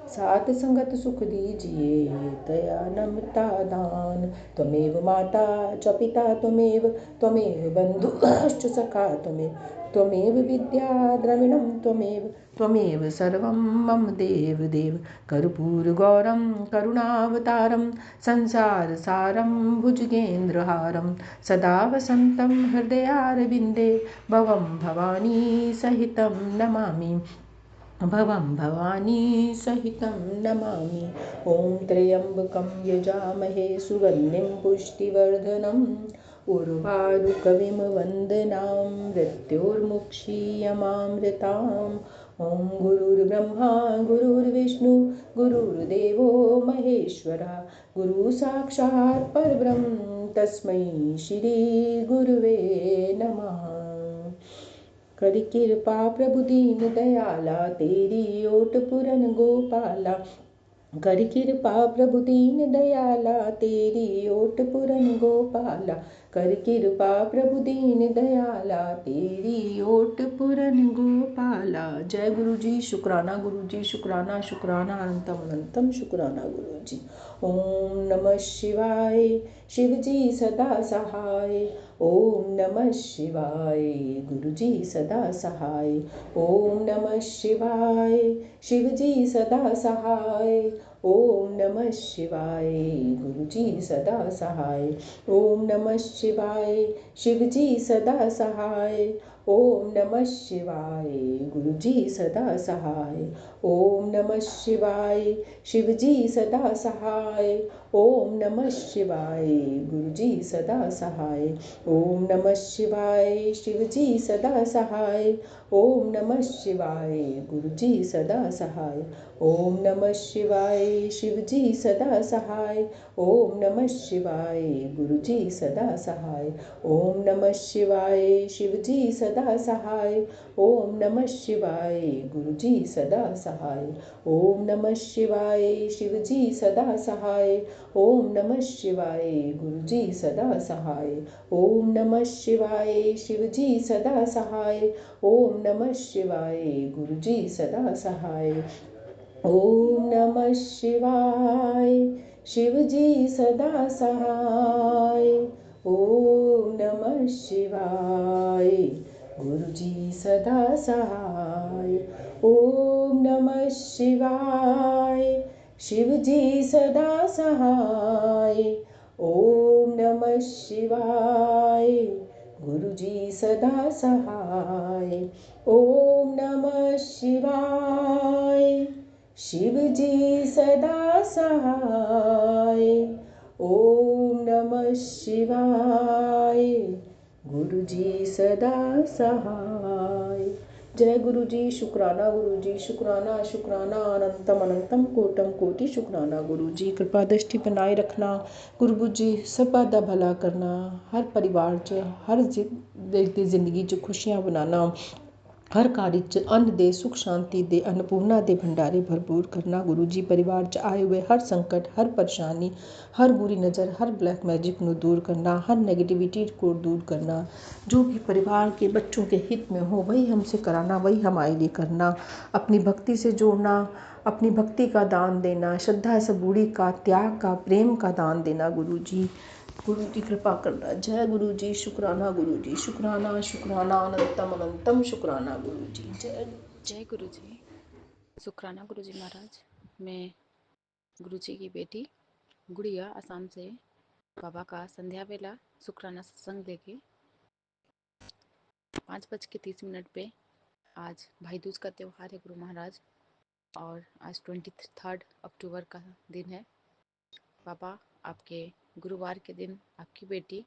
साथ संगत सुख दीजिए दया नम्रता दान, त्वमेव माता च पिता त्वमेव, त्वमेव बन्धुश्च सखा त्वमेव, त्वमेव विद्या द्रविणं त्वमेव, त्वमेव सर्वं मम देव देव, कर्पूरगौरं करुणावतारं, संसारसारं भुजगेन्द्रहारं, सदा वसन्तं हृदयारविन्दे, भवं भवानी सहितं नमामि, भवं भवानी सहितं नमामि। ॐ त्र्यम्बकं यजामहे सुगन्धिं पुष्टिवर्धनम्, उर्वारुकविं वन्दनां मृत्योर्मुक्षीयमामृताम्। ॐ गुरुर्ब्रह्मा गुरुर्विष्णु गुरुर्देवो महेश्वरः, गुरु साक्षात् परब्रह्म तस्मै श्री गुरुवे नमः। कर कृपा प्रभु दीन दयाला, तेरी ओट पुरन गोपाला, कर कृपा प्रभु दीन दयाला, तेरी ओट पुरन गोपाला, कर कृपा प्रभु दीन दयाला, तेरी ओट पुरन गोपाला। जय गुरु जी, शुक्राना गुरु जी, शुक्राना शुक्राना अनंतम अनंतम शुक्राना गुरु जी। ओम नमः शिवाय, शिव जी सदा सहाय, ओम नमः शिवाय, गुरु जी सदा सहाय, ओम नमः शिवाय, शिव जी सदा सहाय, ओम नमः शिवाय, गुरु जी सदा सहाय, ओम नमः शिवाय, शिव जी सदा सहाय, ओम नमः शिवाय गुरु जी सदा सहाय। ओम नमः शिवाय शिव जी सदा सहाय। ओम नमः शिवाय गुरु जी सदा सहाय। ओम नमः शिवाय शिव जी सदा सहाय। ओम नमः शिवाय गुरु जी सदा सहाय। ओम नमः शिवाय शिव जी सदा सहाय। ओम नमः शिवाय गुरु जी सदा सहाय। ओम नमः शिवाय शिव जी सदा सहाय। ओम नमः शिवाय गुरु जी सदा सहाय। ओम नमः शिवाय शिव जी सदा सहाय। ओम नमः शिवाय गुरु जी सदा सहाय। ओम नमः शिवाय शिव जी सदा सहाय। ओम नमः शिवाय गुरु जी सदा सहाय। ओम नमः शिवाय शिव जी सदा सहाय। ओम नमः शिवाय गुरु जी सदा सहाय। ओम नमः शिवाय शिव जी सदा सहाय। ओम नमः शिवाय गुरु जी सदा सहाय। ओम नमः शिवाय शिव जी सदा सहाय। ओम नमः शिवाय गुरु जी सदा सहाय। जय गुरु जी। शुक्राना गुरु जी। शुक्राना शुक्राना अनंतम अनंतम कोटम कोटि शुक्राना गुरु जी। कृपा दृष्टि बनाए रखना गुरु जी। सबका दा भला करना हर परिवार च हर जिंदगी च खुशियां बनाना हर कार्य च अन्न दे सुख शांति दे अन्नपूर्णा दे भंडारे भरपूर करना गुरु जी। परिवार च आए हुए हर संकट हर परेशानी हर बुरी नज़र हर ब्लैक मैजिक ਨੂੰ दूर करना हर नेगेटिविटी को दूर करना जो भी परिवार के बच्चों के हित में हो वही हमसे कराना वही हमारे लिए करना। अपनी भक्ति से जोड़ना अपनी भक्ति का दान देना श्रद्धा सबूरी का त्याग का प्रेम का दान देना गुरु जी। गुरु की कृपा करना। जय गुरु जी। शुक्राना गुरु जी। शुक्राना शुक्राना अनंतम अनंतम शुक्राना गुरु जी। जय गुरु जी। शुक्राना गुरु जी महाराज। मैं गुरु जी की बेटी गुड़िया असम से बाबा का संध्या वेला शुक्राना सत्संग लेके 5:30 पे आज भाई दूज का त्यौहार है गुरु महाराज और आज 23 अक्टूबर का दिन है। बाबा आपके गुरुवार के दिन आपकी बेटी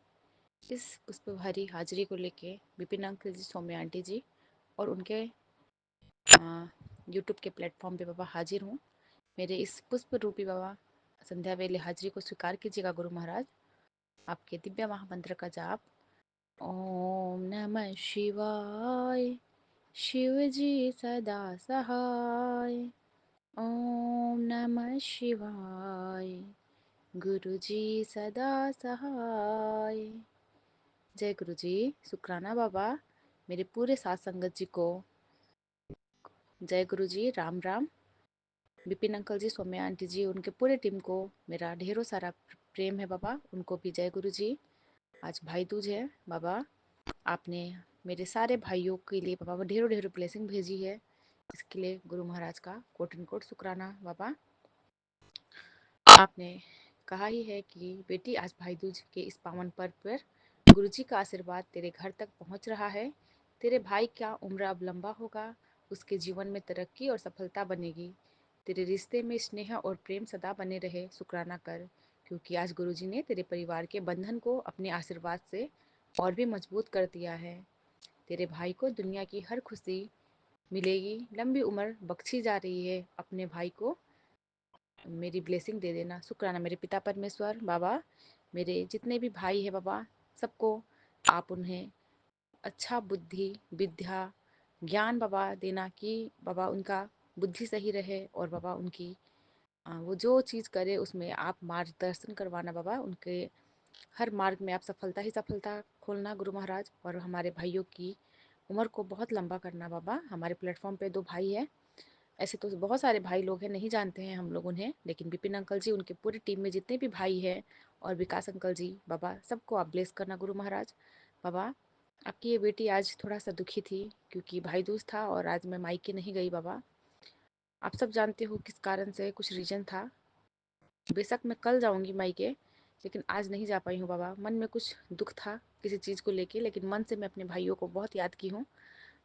इस पुष्प भरी हाजिरी को लेके विपिन अंकल जी सौम्या आंटी जी और उनके यूट्यूब के प्लेटफॉर्म पे बाबा हाजिर हूँ। मेरे इस पुष्प रूपी बाबा संध्या वेले हाजिरी को स्वीकार कीजिएगा गुरु महाराज। आपके दिव्य महामंत्र का जाप ओम नमः शिवाय शिव जी सदा सहाय। ओम नमः शिवाय गुरु जी सदा सहाय। जय गुरु जी। शुक्राना बाबा। मेरे पूरे साथ संगत जी को जय गुरु जी। राम राम। विपिन अंकल जी सौम्या आंटी जी उनके पूरे टीम को मेरा ढेरों सारा प्रेम है बाबा। उनको भी जय गुरु जी। आज भाई दूज है बाबा। आपने मेरे सारे भाइयों के लिए बाबा ढेरों ढेरों ब्लेसिंग भेजी है। इसके लिए गुरु महाराज का कोटन कोट शुक्राना बाबा। आपने कहा ही है कि बेटी आज भाई दूज के इस पावन पर्व पर गुरु जी का आशीर्वाद तेरे घर तक पहुंच रहा है। तेरे भाई का उम्र अब लंबा होगा। उसके जीवन में तरक्की और सफलता बनेगी। तेरे रिश्ते में स्नेह और प्रेम सदा बने रहे। शुक्राना कर क्योंकि आज गुरुजी ने तेरे परिवार के बंधन को अपने आशीर्वाद से और भी मजबूत कर दिया है। तेरे भाई को दुनिया की हर खुशी मिलेगी। लंबी उम्र बख्शी जा रही है। अपने भाई को मेरी ब्लेसिंग दे देना। शुक्राना मेरे पिता परमेश्वर बाबा। मेरे जितने भी भाई हैं बाबा सबको आप उन्हें अच्छा बुद्धि विद्या ज्ञान बाबा देना कि बाबा उनका बुद्धि सही रहे और बाबा उनकी वो जो चीज़ करे उसमें आप मार्गदर्शन करवाना बाबा। उनके हर मार्ग में आप सफलता ही सफलता खोलना गुरु महाराज। और हमारे भाइयों की उम्र को बहुत लंबा करना बाबा। हमारे प्लेटफॉर्म पे 2 भाई हैं। ऐसे तो बहुत सारे भाई लोग हैं नहीं जानते हैं हम लोग उन्हें लेकिन विपिन अंकल जी उनके पूरी टीम में जितने भी भाई हैं और विकास अंकल जी बाबा सबको आप ब्लेस करना गुरु महाराज। बाबा आपकी ये बेटी आज थोड़ा सा दुखी थी क्योंकि भाई दूज था और आज मैं मायके नहीं गई बाबा। आप सब जानते हो किस कारण से कुछ रीजन था। बेशक मैं कल जाऊंगी मायके लेकिन आज नहीं जा पाई हूँ बाबा। मन में कुछ दुख था किसी चीज़ को लेके, लेकिन मन से मैं अपने भाइयों को बहुत याद की हूँ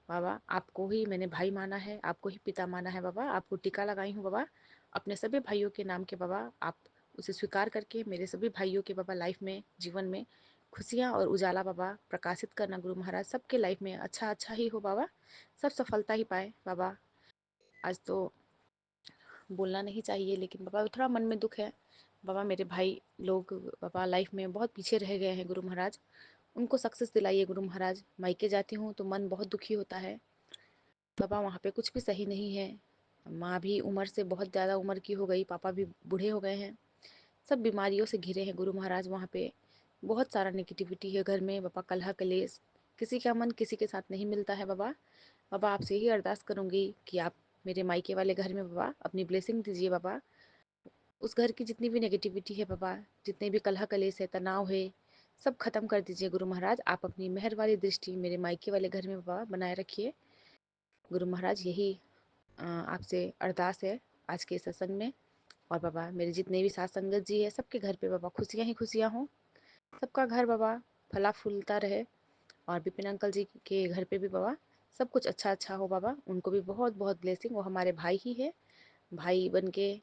बाबा। आपको ही मैंने भाई माना है, आपको ही पिता माना है बाबा। आपको टीका लगाई हूँ बाबा अपने सभी भाइयों के नाम के बाबा। आप उसे स्वीकार करके मेरे सभी भाइयों के बाबा लाइफ में, जीवन में खुशियाँ और उजाला बाबा प्रकाशित करना गुरु महाराज। सबके लाइफ में अच्छा अच्छा ही हो बाबा, सब सफलता ही पाए बाबा। आज तो बोलना नहीं चाहिए, लेकिन बाबा थोड़ा मन में दुख है बाबा। मेरे भाई लोग बाबा लाइफ में बहुत पीछे रह गए हैं गुरु महाराज। उनको सक्सेस दिलाइए गुरु महाराज। मायके जाती हूँ तो मन बहुत दुखी होता है बाबा, वहाँ पे कुछ भी सही नहीं है। माँ भी उम्र से बहुत ज़्यादा उम्र की हो गई, पापा भी बूढ़े हो गए हैं, सब बीमारियों से घिरे हैं गुरु महाराज। वहाँ पे बहुत सारा नेगेटिविटी है घर में बाबा, कलह कलेश, किसी का मन किसी के साथ नहीं मिलता है बाबा। बाबा आपसे यही अरदास करूँगी कि आप मेरे मायके वाले घर में बाबा अपनी ब्लेसिंग दीजिए बाबा। उस घर की जितनी भी नेगेटिविटी है बाबा, जितने भी कलह कलेश है, तनाव है, सब खत्म कर दीजिए गुरु महाराज। आप अपनी मेहर वाली दृष्टि मेरे मायके वाले घर में बाबा बनाए रखिए गुरु महाराज। यही आपसे अरदास है आज के सत्संग में। और बाबा मेरे जितने भी साथ संगत जी है, सबके घर पे बाबा खुशियाँ ही खुशियाँ हों, सबका घर बाबा फला फूलता रहे। और विपिन अंकल जी के घर पे भी बाबा सब कुछ अच्छा अच्छा हो बाबा। उनको भी बहुत बहुत ब्लेसिंग। वो हमारे भाई ही है, भाई बन के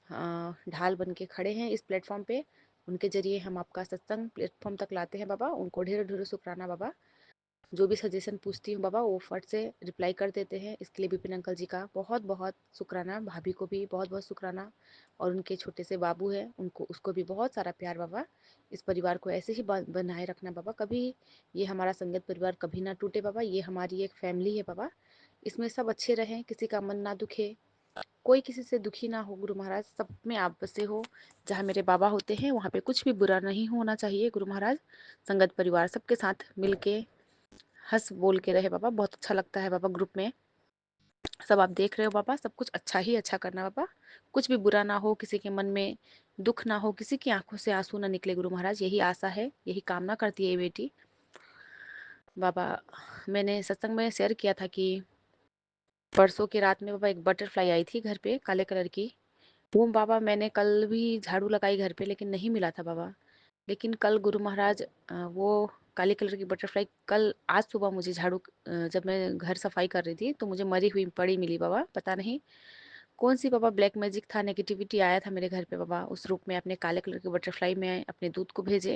ढाल बन के खड़े हैं इस प्लेटफॉर्म पे। उनके जरिए हम आपका सत्संग प्लेटफॉर्म तक लाते हैं बाबा। उनको ढेर ढेर शुक्राना बाबा। जो भी सजेशन पूछती हूँ बाबा वो फट से रिप्लाई कर देते हैं, इसके लिए विपिन अंकल जी का बहुत बहुत शुक्राना। भाभी को भी बहुत बहुत शुक्राना। और उनके छोटे से बाबू है, उनको उसको भी बहुत सारा प्यार बाबा। इस परिवार को ऐसे ही बनाए रखना बाबा। कभी ये हमारा संगत परिवार कभी ना टूटे बाबा। ये हमारी एक फैमिली है बाबा, इसमें सब अच्छे रहें, किसी का मन ना दुखे, कोई किसी से दुखी ना हो गुरु महाराज। सब में आप बसे हो। जहाँ मेरे बाबा होते हैं वहाँ पे कुछ भी बुरा नहीं होना चाहिए गुरु महाराज। संगत परिवार सबके साथ मिलके हंस बोल के रहे बाबा, बहुत अच्छा लगता है बाबा। ग्रुप में सब आप देख रहे हो बाबा, सब कुछ अच्छा ही अच्छा करना बाबा। कुछ भी बुरा ना हो, किसी के मन में दुख ना हो, किसी की आंखों से आंसू ना निकले गुरु महाराज। यही आशा है, यही कामना करती है ये बेटी बाबा। मैंने सत्संग में शेयर किया था कि परसों की रात में बाबा एक बटरफ्लाई आई थी घर पे, काले कलर की। वो बाबा मैंने कल भी झाड़ू लगाई घर पे, लेकिन नहीं मिला था बाबा। लेकिन कल गुरु महाराज वो काले कलर की बटरफ्लाई कल आज सुबह मुझे झाड़ू जब मैं घर सफाई कर रही थी तो मुझे मरी हुई पड़ी मिली बाबा। पता नहीं कौन सी बाबा ब्लैक मैजिक था, नेगेटिविटी आया था मेरे घर पे बाबा। उस रूप में अपने काले कलर की बटरफ्लाई में अपने दूध को भेजे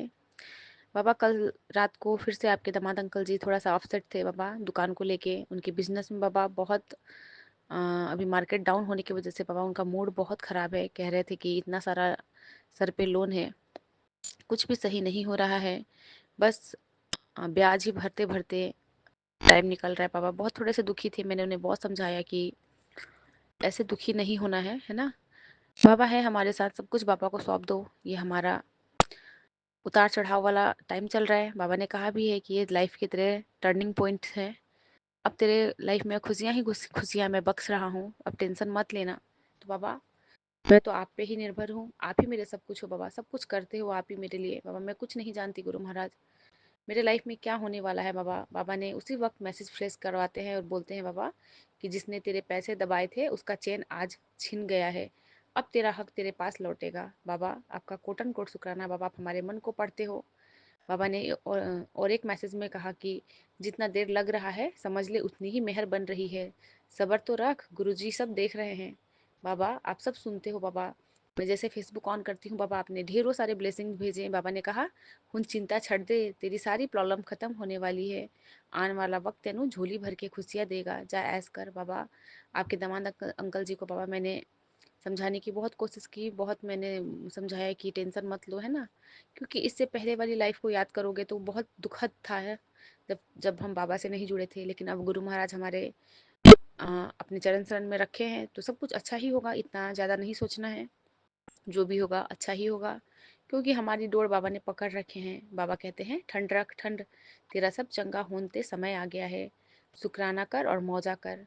बाबा। कल रात को फिर से आपके दामाद अंकल जी थोड़ा सा ऑफसेट थे बाबा दुकान को लेके। उनके बिजनेस में बाबा बहुत अभी मार्केट डाउन होने की वजह से बाबा उनका मूड बहुत ख़राब है। कह रहे थे कि इतना सारा सर पे लोन है, कुछ भी सही नहीं हो रहा है, बस ब्याज ही भरते भरते टाइम निकल रहा है बाबा। बहुत थोड़े से दुखी थे। मैंने उन्हें बहुत समझाया कि ऐसे दुखी नहीं होना है ना। बाबा है हमारे साथ, सब कुछ बाबा को सौंप दो। ये हमारा उतार चढ़ाव वाला टाइम चल रहा है। बाबा ने कहा भी है कि ये लाइफ की तरह टर्निंग पॉइंट है। अब तेरे लाइफ में खुशियाँ ही खुशियाँ मैं बख्श रहा हूँ, अब टेंशन मत लेना। तो बाबा मैं तो आप पे ही निर्भर हूँ, आप ही मेरे सब कुछ हो बाबा। सब कुछ करते हो आप ही मेरे लिए बाबा। मैं कुछ नहीं जानती गुरु महाराज, मेरे लाइफ में क्या होने वाला है बाबा। बाबा ने उसी वक्त मैसेज फ्रेश करवाते हैं और बोलते हैं बाबा कि जिसने तेरे पैसे दबाए थे उसका चैन आज छिन गया है, अब तेरा हक तेरे पास लौटेगा बाबा। आपका कोटन कोट शुक्राना बाबा, आप हमारे मन को पढ़ते हो। बाबा ने और एक मैसेज में कहा कि जितना देर लग रहा है समझ ले उतनी ही मेहर बन रही है, सबर तो रख, गुरुजी सब देख रहे हैं बाबा। आप सब सुनते हो बाबा। मैं जैसे फेसबुक ऑन करती हूँ बाबा, आपने ढेरों सारे ब्लेसिंग भेजे हैं। बाबा ने कहा हुन चिंता छड़ दे, तेरी सारी प्रॉब्लम खत्म होने वाली है, आने वाला वक्त तेनू झोली भर के खुशियाँ देगा, जा ऐस कर बाबा। आपके दामाद अंकल जी को बाबा मैंने समझाने की बहुत कोशिश की, बहुत मैंने समझाया कि टेंशन मत लो, है ना। क्योंकि इससे पहले वाली लाइफ को याद करोगे तो बहुत दुखद था है, जब जब हम बाबा से नहीं जुड़े थे। लेकिन अब गुरु महाराज हमारे अपने चरण शरण में रखे हैं तो सब कुछ अच्छा ही होगा। इतना ज़्यादा नहीं सोचना है, जो भी होगा अच्छा ही होगा। क्योंकि हमारी डोर बाबा ने पकड़ रखे हैं। बाबा कहते हैं ठंड रख ठंड, तेरा सब चंगा होनते समय आ गया है, शुक्राना कर और मौजा कर।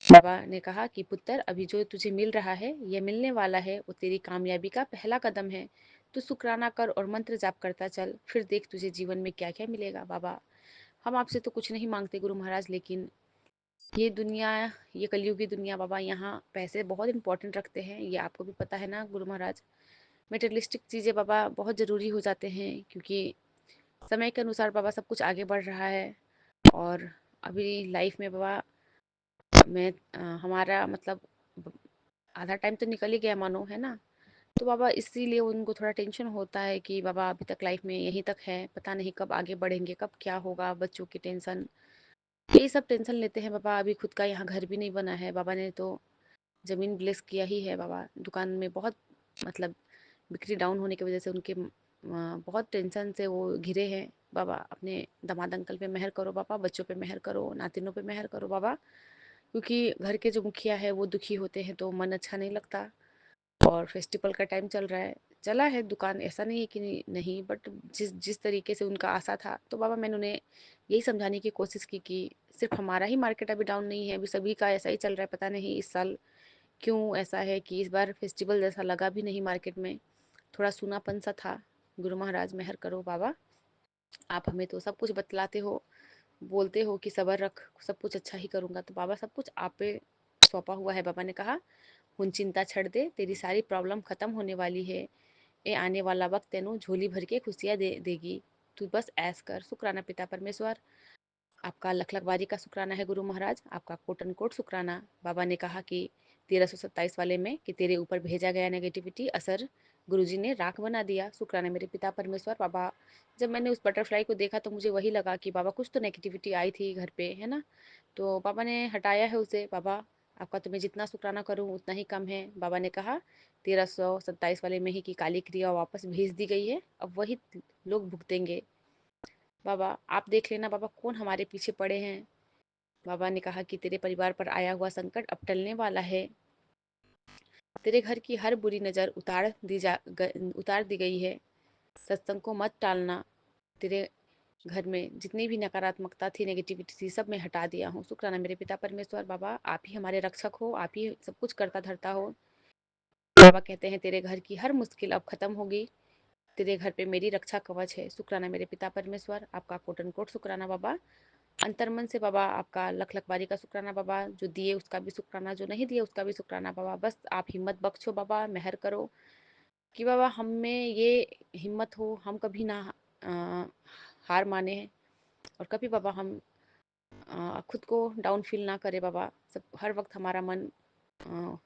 बाबा ने कहा कि पुत्र अभी जो तुझे मिल रहा है, यह मिलने वाला है, वो तेरी कामयाबी का पहला कदम है। तू शुक्राना कर और मंत्र जाप करता चल, फिर देख तुझे जीवन में क्या क्या मिलेगा बाबा। हम आपसे तो कुछ नहीं मांगते गुरु महाराज, लेकिन ये दुनिया, ये कलयुगी दुनिया बाबा, यहाँ पैसे बहुत इंपॉर्टेंट रखते हैं, ये आपको भी पता है ना गुरु महाराज। मटेरियलिस्टिक चीज़ें बाबा बहुत ज़रूरी हो जाते हैं, क्योंकि समय के अनुसार बाबा सब कुछ आगे बढ़ रहा है। और अभी लाइफ में बाबा मैं हमारा मतलब आधा टाइम तो निकल ही गया मानो, है ना। तो बाबा इसीलिए उनको थोड़ा टेंशन होता है कि बाबा अभी तक लाइफ में यहीं तक है, पता नहीं कब आगे बढ़ेंगे, कब क्या होगा, बच्चों की टेंशन, यही सब टेंशन लेते हैं बाबा। अभी खुद का यहाँ घर भी नहीं बना है, बाबा ने तो ज़मीन ब्लेस किया ही है बाबा। दुकान में बहुत मतलब बिक्री डाउन होने की वजह से उनके बहुत टेंशन से वो घिरे हैं बाबा। अपने दामाद अंकल पे मेहर करो बाबा, बच्चों पे मेहर करो, नातिनों पे मेहर करो बाबा, क्योंकि घर के जो मुखिया है वो दुखी होते हैं तो मन अच्छा नहीं लगता। और फेस्टिवल का टाइम चल रहा है, चला है दुकान, ऐसा नहीं है कि नहीं, बट जिस जिस तरीके से उनका आशा था, तो बाबा मैंने उन्हें यही समझाने की कोशिश की कि सिर्फ हमारा ही मार्केट अभी डाउन नहीं है, अभी सभी का ऐसा ही चल रहा है, पता नहीं इस साल क्यों ऐसा है कि इस बार फेस्टिवल जैसा लगा भी नहीं मार्केट में, थोड़ा सूनापन सा था। गुरु महाराज मेहर करो बाबा, आप हमें तो सब कुछ बतलाते हो, बोलते हो कि सबर रख, सब कुछ अच्छा ही करूँगा, तो बाबा सब कुछ आप पे सौंपा हुआ है। बाबा ने कहा हुन चिंता छड़ दे, तेरी सारी प्रॉब्लम खत्म होने वाली है, ये आने वाला वक्त तेनू झोली भर के खुशियाँ देगी, तू बस ऐस कर। शुक्राना पिता परमेश्वर, आपका लख लख बारी का शुक्राना है गुरु महाराज, आपका कोट एंड कोट शुक्राना। बाबा ने कहा कि 1327 वाले में कि तेरे ऊपर भेजा गया नेगेटिविटी असर गुरुजी ने राख बना दिया। शुक्राना मेरे पिता परमेश्वर। बाबा जब मैंने उस बटरफ्लाई को देखा तो मुझे वही लगा कि बाबा कुछ तो नेगेटिविटी आई थी घर पे, है ना, तो बाबा ने हटाया है उसे। बाबा आपका तो मैं जितना शुक्राना करूँ उतना ही कम है। बाबा ने कहा 1327 वाले में ही कि काली क्रिया वापस भेज दी गई है, अब वही लोग भुगतेंगे। बाबा आप देख लेना बाबा कौन हमारे पीछे पड़े हैं। बाबा ने कहा कि तेरे परिवार पर आया हुआ संकट अब टलने वाला है, तेरे घर की हर बुरी नज़र उतार दी गई है, सत्संग को मत टालना, तेरे घर में जितनी भी नकारात्मकता थी, नेगेटिविटी थी, सब मैं हटा दिया हूँ। शुक्राना मेरे पिता परमेश्वर। बाबा आप ही हमारे रक्षक हो, आप ही सब कुछ करता धरता हो। बाबा कहते हैं तेरे घर की हर मुश्किल अब खत्म होगी, तेरे घर पे मेरी रक्षा कवच है। शुक्राना मेरे पिता परमेश्वर, आपका कोटन कोट शुक्राना बाबा। अंतर्मन से बाबा आपका लख लख बारी का शुक्राना बाबा, जो दिए उसका भी शुक्राना, जो नहीं दिए उसका भी शुक्राना बाबा। बस आप हिम्मत बख्शो बाबा, मेहर करो कि बाबा हम में ये हिम्मत हो, हम कभी ना अ, हार माने हैं, और कभी बाबा हम खुद को डाउन फील ना करें बाबा। सब हर वक्त हमारा मन अ,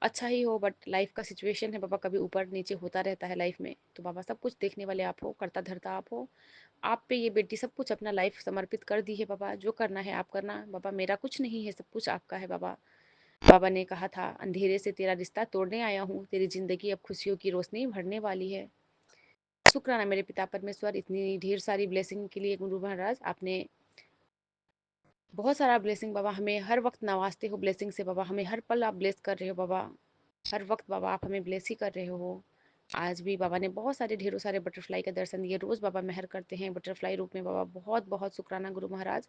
अच्छा ही हो, बट लाइफ का सिचुएशन है बाबा, कभी ऊपर नीचे होता रहता है लाइफ में, तो बाबा सब कुछ देखने वाले आप हो, करता धरता आप हो। आप पे ये बेटी सब कुछ अपना लाइफ समर्पित कर दी है बाबा, जो करना है आप करना बाबा, मेरा कुछ नहीं है, सब कुछ आपका है बाबा। बाबा ने कहा था अंधेरे से तेरा रिश्ता तोड़ने आया हूँ, तेरी जिंदगी अब खुशियों की रोशनी भरने वाली है। शुक्राना मेरे पिता परमेश्वर, इतनी ढेर सारी ब्लेसिंग के लिए गुरु महाराज। आपने बहुत सारा ब्लेसिंग बाबा, हमें हर वक्त नवाजते हो ब्लेसिंग से बाबा, हमें हर पल आप ब्लेस कर रहे हो बाबा, हर वक्त बाबा आप हमें ब्लेस ही कर रहे हो। आज भी बाबा ने बहुत सारे ढेरों सारे बटरफ्लाई का दर्शन दिए, रोज़ बाबा मेहर करते हैं बटरफ्लाई रूप में बाबा। बहुत बहुत शुक्राना गुरु महाराज,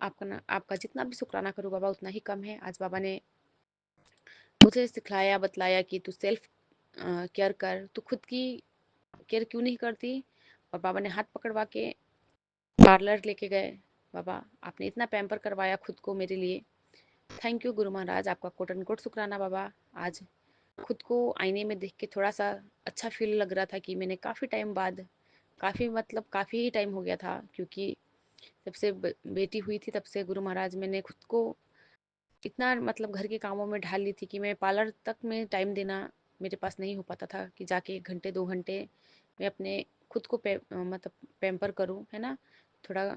आपका जितना भी शुक्राना करूँ बाबा उतना ही कम है। आज बाबा ने मुझे सिखलाया बतलाया कि तू सेल्फ केयर कर, तू खुद की केयर क्यों नहीं करती। और बाबा ने हाथ पकड़वा के पार्लर लेके गए। बाबा आपने इतना पैम्पर करवाया खुद को मेरे लिए, थैंक यू गुरु महाराज, आपका कोट एंड कोट शुक्राना बाबा। आज खुद को आईने में देख के थोड़ा सा अच्छा फील लग रहा था कि मैंने काफ़ी टाइम बाद, काफ़ी मतलब काफ़ी ही टाइम हो गया था, क्योंकि जब से बेटी हुई थी तब से गुरु महाराज मैंने खुद को इतना मतलब घर के कामों में ढाल ली थी कि मैं पार्लर तक में टाइम देना मेरे पास नहीं हो पाता था, कि जाके 1 घंटे 2 घंटे मैं अपने खुद को मतलब पैम्पर करूँ, है ना, थोड़ा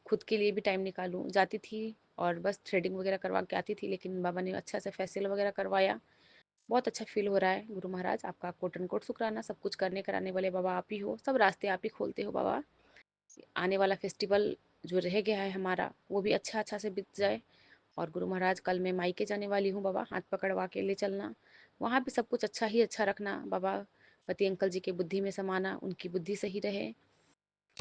खुद के लिए भी टाइम निकालूँ। जाती थी और बस थ्रेडिंग वगैरह करवा के आती थी, लेकिन बाबा ने अच्छा से फेशियल वगैरह करवाया, बहुत अच्छा फील हो रहा है गुरु महाराज। आपका कोट एंड कोट शुक्राना, सब कुछ करने कराने वाले बाबा आप ही हो, सब रास्ते आप ही खोलते हो बाबा। आने वाला फेस्टिवल जो रह गया है हमारा वो भी अच्छा अच्छा से बीत जाए। और गुरु महाराज कल मैं मायके जाने वाली हूँ बाबा, हाथ पकड़वा के ले चलना, वहाँ भी सब कुछ अच्छा ही अच्छा रखना बाबा। पति अंकल जी के बुद्धि में समाना, उनकी बुद्धि सही रहे।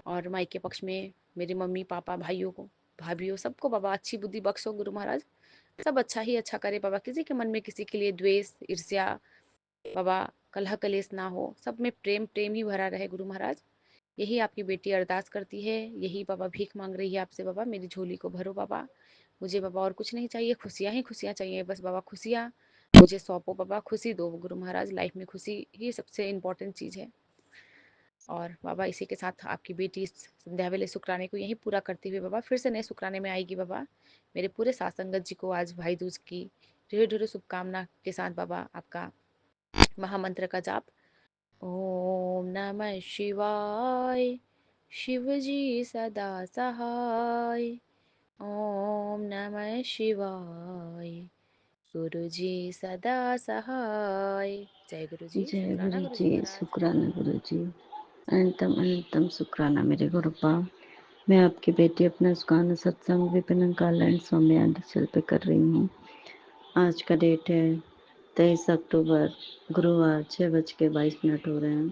और मायके पक्ष में मेरे मम्मी पापा भाइयों को भाभीियों सबको बाबा अच्छी बुद्धि बख्शो गुरु महाराज, सब अच्छा ही अच्छा करे बाबा। किसी के मन में किसी के लिए द्वेष ईर्ष्या बाबा, कलह कलेश ना हो, सब में प्रेम प्रेम ही भरा रहे गुरु महाराज। यही आपकी बेटी अरदास करती है, यही बाबा भीख मांग रही है आपसे बाबा, मेरी झोली को भरो बाबा। मुझे बाबा और कुछ नहीं चाहिए, खुशियाँ ही खुशियाँ चाहिए बस बाबा, खुशियाँ मुझे सौंपो बाबा, खुशी दो गुरु महाराज। लाइफ में खुशी ही सबसे इम्पोर्टेंट चीज़ है। और बाबा इसी के साथ आपकी बेटी संध्या वेले शुक्राने को यही पूरा करते हुए बाबा फिर से नए शुक्राने में आएगी बाबा। मेरे पूरे साथ संगत जी को आज भाई दूज की ढेर ढेर शुभकामना के साथ बाबा आपका महामंत्र का जाप। ओम नमः शिवाय, शिव जी सदा सहाय। ओम नमः शिवाय, गुरु जी सदा सहाय। जय गुरु जी, जय शुक्राना गुरु गुरु जी, जी महाराज। शुक्राना गुरु जी। अनंतम अनंतम शुक्राना मेरे गुरुपा। मैं आपकी बेटी अपना सुखाना सत्संग विपिन कालैंड स्वामी आंचल पे कर रही हूँ। आज का डेट है 23 अक्टूबर, गुरुवार, 6:22 हो रहे हैं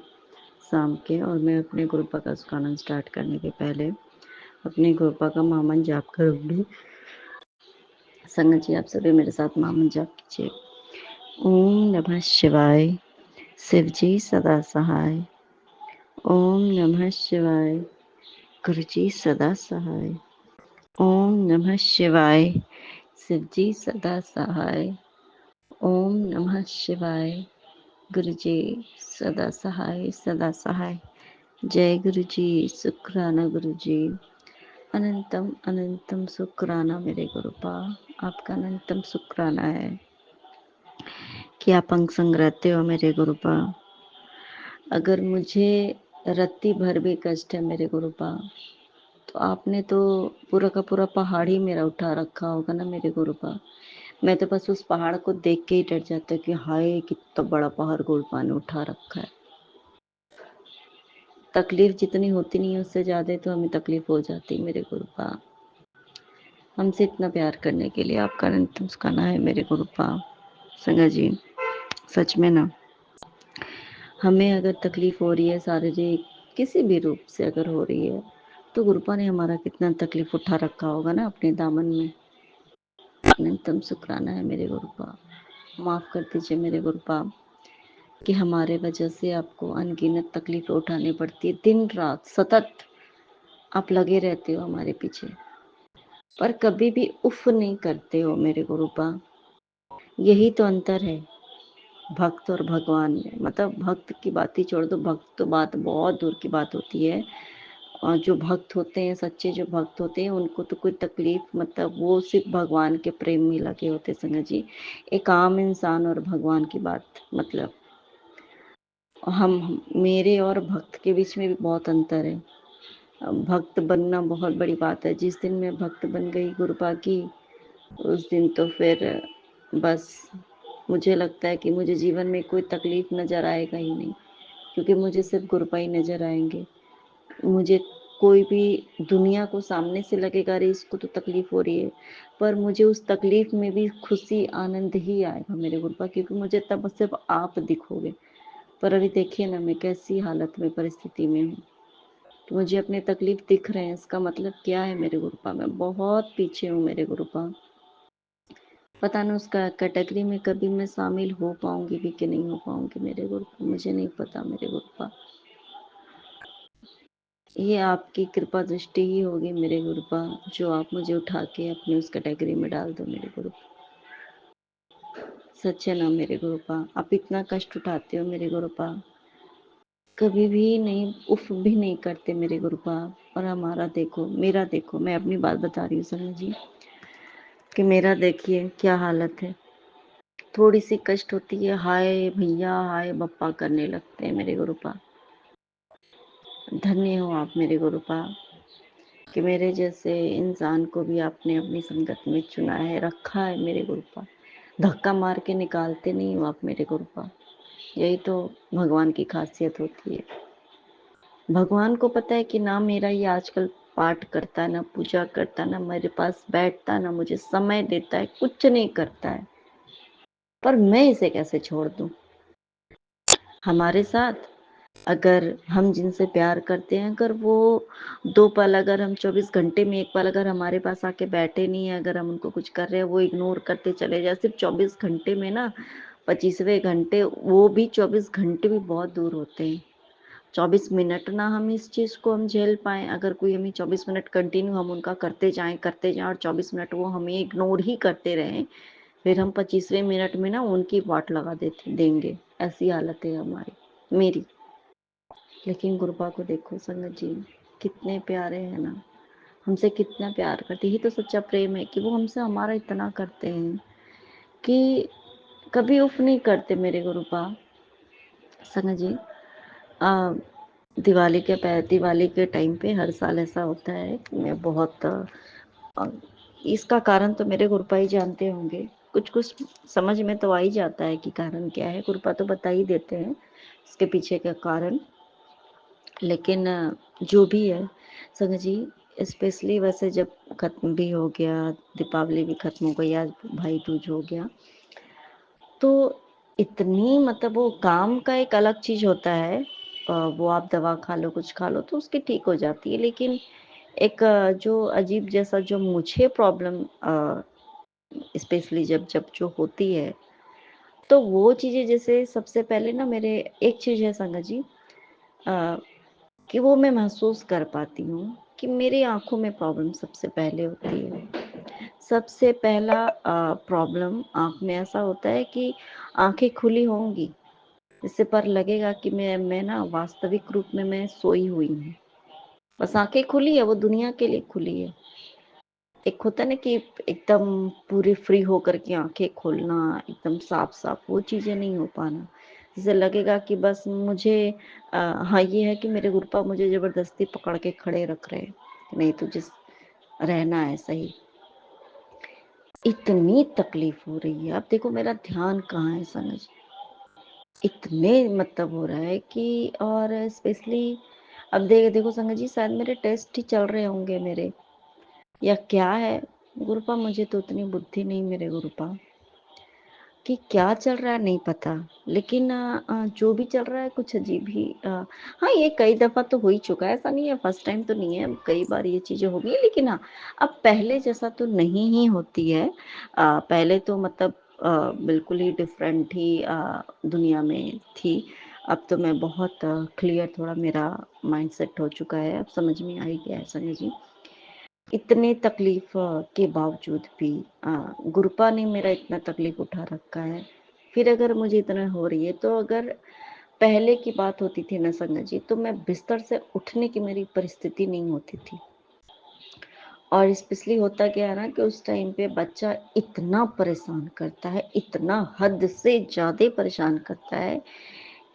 शाम के। और मैं अपने गुरुपा का सुखाना स्टार्ट करने के पहले अपने गुरुपा का मामन जाप करूँगी। संगत जी आप सभी मेरे साथ मामन जाप कीजिए। ओम नमः शिवाय, शिव जी सदा सहाय। ओम नमः शिवाय, गुरु जी सदा सहाय। ओम नमः शिवाय, शिव जी सदा सहाय। ओम नमः शिवाय, गुरु जी सदा सहाय सदा सहाय। जय गुरु जी, शुक्राना गुरु जी। अनंतम अनंतम शुक्राना मेरे गुरुपा। आपका अनंतम शुक्राना है कि आप अंग संग रहते हो मेरे गुरुपा। अगर मुझे रत्ती भर भी कष्ट है मेरे गुरुपा, तो आपने तो पूरा का पूरा पहाड़ ही मेरा उठा रखा होगा ना मेरे गुरुपा। मैं तो बस उस पहाड़ को देख के ही डर जाता कि हाय कितना बड़ा पहाड़ गुरुपा ने उठा रखा है। तकलीफ जितनी होती नहीं है उससे ज्यादा तो हमें तकलीफ हो जाती मेरे गुरुपा। हमसे इतना प्यार करने के लिए आपका अनंत मुस्काना है मेरे गुरुपा। संगा जी सच में ना, हमें अगर तकलीफ हो रही है शारीरिक किसी भी रूप से अगर हो रही है, तो गुरुपा ने हमारा कितना तकलीफ उठा रखा होगा ना अपने दामन में। अनंतम शुक्राना है मेरे गुरुपा। माफ कर दीजिए मेरे गुरुपा कि हमारे वजह से आपको अनगिनत तकलीफ उठानी पड़ती है। दिन रात सतत आप लगे रहते हो हमारे पीछे, पर कभी भी उफ नहीं करते हो मेरे गुरुपा। यही तो अंतर है भक्त और भगवान में। मतलब भक्त की बात ही छोड़ दो, भक्त तो बात बहुत दूर की बात होती है। और जो भक्त होते हैं, सच्चे जो भक्त होते हैं, उनको तो कोई तकलीफ, मतलब वो सिर्फ भगवान के प्रेम में लगे होते हैं संगत जी। एक आम इंसान और भगवान की बात, मतलब हम मेरे और भक्त के बीच में भी बहुत अंतर है। भक्त बनना बहुत बड़ी बात है। जिस दिन मैं भक्त बन गई गुरुपा की, उस दिन तो फिर बस मुझे लगता है कि मुझे जीवन में कोई तकलीफ नज़र आएगा ही नहीं, क्योंकि मुझे सिर्फ गुरुपा ही नज़र आएंगे। मुझे कोई भी दुनिया को सामने से लगेगा अरे इसको तो तकलीफ हो रही है, पर मुझे उस तकलीफ में भी खुशी आनंद ही आएगा मेरे गुरुपा, क्योंकि मुझे तब सिर्फ आप दिखोगे। पर अभी देखिए ना मैं कैसी हालत में, परिस्थिति में हूँ। तो मुझे अपने तकलीफ दिख रहे हैं, इसका मतलब क्या है मेरे गुरुपा। मैं बहुत पीछे हूँ मेरे गुरुपा। पता नहीं उसका कैटेगरी में कभी मैं शामिल हो पाऊंगी भी कि नहीं हो पाऊंगी मेरे गुरुपा, मुझे नहीं पता मेरे गुरुपा। ये आपकी कृपा दृष्टि ही होगी मेरे गुरुपा, जो आप मुझे उठा के अपनी उस कैटेगरी में डाल दो मेरे गुरुपा। सच है ना मेरे गुरुपा, आप इतना कष्ट उठाते हो मेरे गुरुपा, कभी भी नहीं उफ भी नहीं करते मेरे गुरुपा। और हमारा देखो, मेरा देखो, मैं अपनी बात बता रही हूँ समझ जी, कि मेरा देखिए क्या हालत है। थोड़ी सी कष्ट होती है, हाय भैया हाय बप्पा करने लगते हैं मेरे गुरुपा। धन्य हो आप मेरे गुरुपा, कि मेरे जैसे इंसान को भी आपने अपनी संगत में चुना है, रखा है मेरे गुरुपा। धक्का मार के निकालते नहीं हो आप मेरे गुरुपा। यही तो भगवान की खासियत होती है। भगवान को पता है कि ना मेरा ये आजकल पाठ करता है, ना पूजा करता है, ना मेरे पास बैठता है, ना मुझे समय देता है, कुछ नहीं करता है, पर मैं इसे कैसे छोड़ दूं। हमारे साथ अगर हम जिनसे प्यार करते हैं, अगर वो 2 पल, अगर हम 24 घंटे में 1 पल अगर हमारे पास आके बैठे नहीं है, अगर हम उनको कुछ कर रहे हैं वो इग्नोर करते चले जाए, सिर्फ 24 घंटे में ना, 25वें घंटे, वो भी 24 घंटे भी बहुत दूर होते हैं। 24 मिनट ना हम इस चीज़ को हम झेल पाए, अगर कोई हमें 24 मिनट कंटिन्यू हम उनका करते जाएं और 24 मिनट वो हमें इग्नोर ही करते रहें, फिर हम 25वें मिनट में ना उनकी वाट लगा देंगे, ऐसी हालत है हमारी, मेरी। लेकिन गुरुपा को देखो संगत जी, कितने प्यारे हैं ना, हमसे कितना प्यार करते। यही तो सच्चा प्रेम है कि वो हमसे हमारा इतना करते हैं कि कभी उफ नहीं करते मेरे गुरुपा। संगत जी, दिवाली के टाइम पे हर साल ऐसा होता है कि मैं बहुत इसका कारण तो मेरे गुरुपा ही जानते होंगे। कुछ कुछ समझ में तो आ ही जाता है कि कारण क्या है, गुरुपा तो बता ही देते हैं इसके पीछे का कारण। लेकिन जो भी है संगत जी, स्पेशली वैसे जब खत्म भी हो गया, दीपावली भी खत्म हो गई, आज भाई दूज हो गया, तो इतनी मतलब वो काम का एक अलग चीज होता है। वो आप दवा खा लो, कुछ खा लो तो उसकी ठीक हो जाती है। लेकिन एक जो अजीब जैसा जो मुझे प्रॉब्लम स्पेशली जब जब जो होती है, तो वो चीजें जैसे सबसे पहले ना मेरे एक चीज है संगत जी, कि वो मैं महसूस कर पाती हूँ कि मेरी आंखों में प्रॉब्लम सबसे पहले होती है। सबसे पहला प्रॉब्लम आँख में ऐसा होता है कि आँखें खुली होंगी, इससे पर लगेगा कि मैं ना वास्तविक रूप में मैं सोई हुई हूँ। बस आँखें खुली है, वो दुनिया के लिए खुली है। एक होता है ना कि एकदम पूरी फ्री होकर के आँखें खोलना, एकदम साफ-साफ, वो चीज़ें नहीं हो पाना। जैसे लगेगा कि बस मुझे हाँ, ये है कि मेरे गुरुपा मुझे ज़बरदस्ती पकड़ के खड़े रख रहे हैं, कि नहीं तुझे रहना है सही। इतनी तकलीफ हो रही है, अब देखो मेरा ध्यान कहाँ है समझ, इतने मतलब हो रहा है कि, और स्पेशली अब देखो संगत जी, शायद मेरे टेस्ट ही चल रहे होंगे मेरे, या क्या है गुरुपा, मुझे तो उतनी बुद्धि नहीं मेरे गुरुपा कि क्या चल रहा है नहीं पता। लेकिन जो भी चल रहा है कुछ अजीब ही हाँ, ये कई दफ़ा तो हो ही चुका है, ऐसा नहीं है, फर्स्ट टाइम तो नहीं है, कई बार ये चीज़ें हो गई। लेकिन हाँ, अब पहले जैसा तो नहीं ही होती है। पहले तो मतलब बिल्कुल ही डिफरेंट ही दुनिया में थी। अब तो मैं बहुत क्लियर, थोड़ा मेरा माइंडसेट हो चुका है, अब समझ में आ ही गया है संजय जी। इतने तकलीफ के बावजूद भी गुरुपा ने मेरा इतना तकलीफ उठा रखा है। फिर अगर मुझे इतना हो रही है, तो अगर पहले की बात होती थी ना संगत जी, तो मैं बिस्तर से उठने की मेरी परिस्थिति नहीं होती थी। और स्पेशली होता क्या है ना कि उस टाइम पे बच्चा इतना परेशान करता है, इतना हद से ज़्यादा परेशान करता है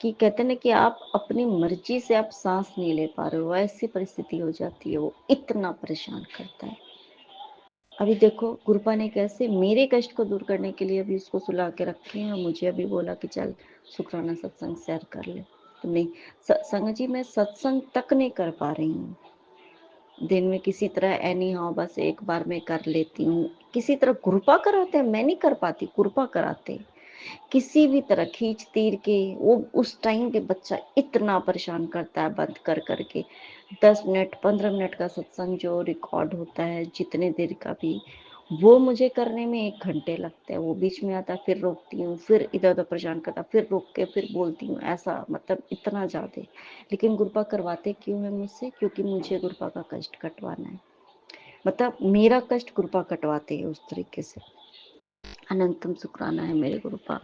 कि कहते हैं ना कि आप अपनी मर्जी से आप सांस नहीं ले पा रहे हो, ऐसी परिस्थिति हो जाती है। वो इतना परेशान करता है। अभी देखो गुरुपा ने कैसे मेरे कष्ट को दूर करने के लिए अभी उसको सुला के रखे हैं, और मुझे अभी बोला कि चल शुक्राना सत्संग शेयर कर ले। तो नहीं, संगत जी, मैं सत्संग तक नहीं कर पा रही हूँ। दिन में किसी तरह एनी हाउ बस एक बार मैं कर लेती हूँ। किसी तरह गुरुपा कराते हैं, मैं नहीं कर पाती, गुरुपा कराते हैं। किसी भी तरह खींच तीर के, वो उस टाइम पे बच्चा इतना परेशान करता है, बंद कर करके 10 मिनट 15 मिनट का सत्संग जो रिकॉर्ड होता है, जितने देर का भी, वो मुझे करने में 1 घंटे लगते हैं। वो बीच में आता, फिर रोकती हूँ, फिर इधर उधर परेशान करता, फिर रोक के फिर बोलती हूँ, ऐसा मतलब इतना ज्यादा। लेकिन गुरुपा करवाते क्यों है मुझसे? क्योंकि मुझे गुरुपा का कष्ट कटवाना है, मतलब मेरा कष्ट गुरुपा कटवाते हैं उस तरीके से। अनंतम शुक्राना है मेरे गुरुपा।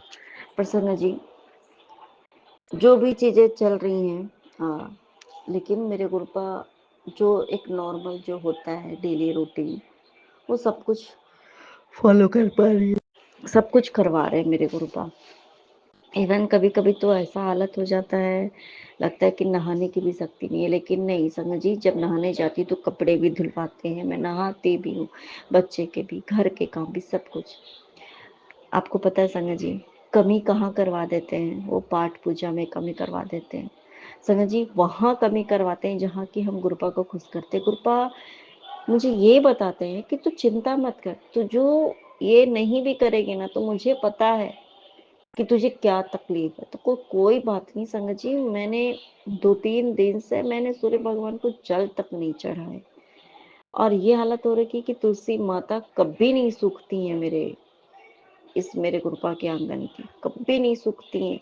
प्रसन्न जी, जो भी चीज़ें चल रही हैं, हाँ, लेकिन मेरे गुरुपा जो एक नॉर्मल जो होता है डेली रूटीन, वो सब कुछ फॉलो कर पा रही है, सब कुछ करवा रहे हैं मेरे गुरुपा। इवन कभी कभी तो ऐसा हालत हो जाता है, लगता है कि नहाने की भी शक्ति नहीं है। लेकिन नहीं संगत जी, जब नहाने जाती तो कपड़े भी धुलवाते हैं, मैं नहाती भी हूँ, बच्चे के भी, घर के काम भी, सब कुछ। आपको पता है संगत जी, कमी कहाँ करवा देते हैं? वो पाठ पूजा में कमी करवा देते हैं संगत जी। वहाँ कमी करवाते हैं जहाँ की हम गुरुपा को खुश करते हैं। गुरुपा मुझे ये बताते हैं कि तू चिंता मत कर, तू जो ये नहीं भी करेगी ना, तो मुझे पता है कि तुझे क्या तकलीफ है। तो कोई बात नहीं संगत जी, मैंने 2-3 दिन से मैंने सूर्य भगवान को जल तक नहीं चढ़ा है, और ये हालत हो रही कि तुलसी माता कभी नहीं सूखती है मेरे गुरुपा के आंगन की, कभी नहीं सूखती हैं।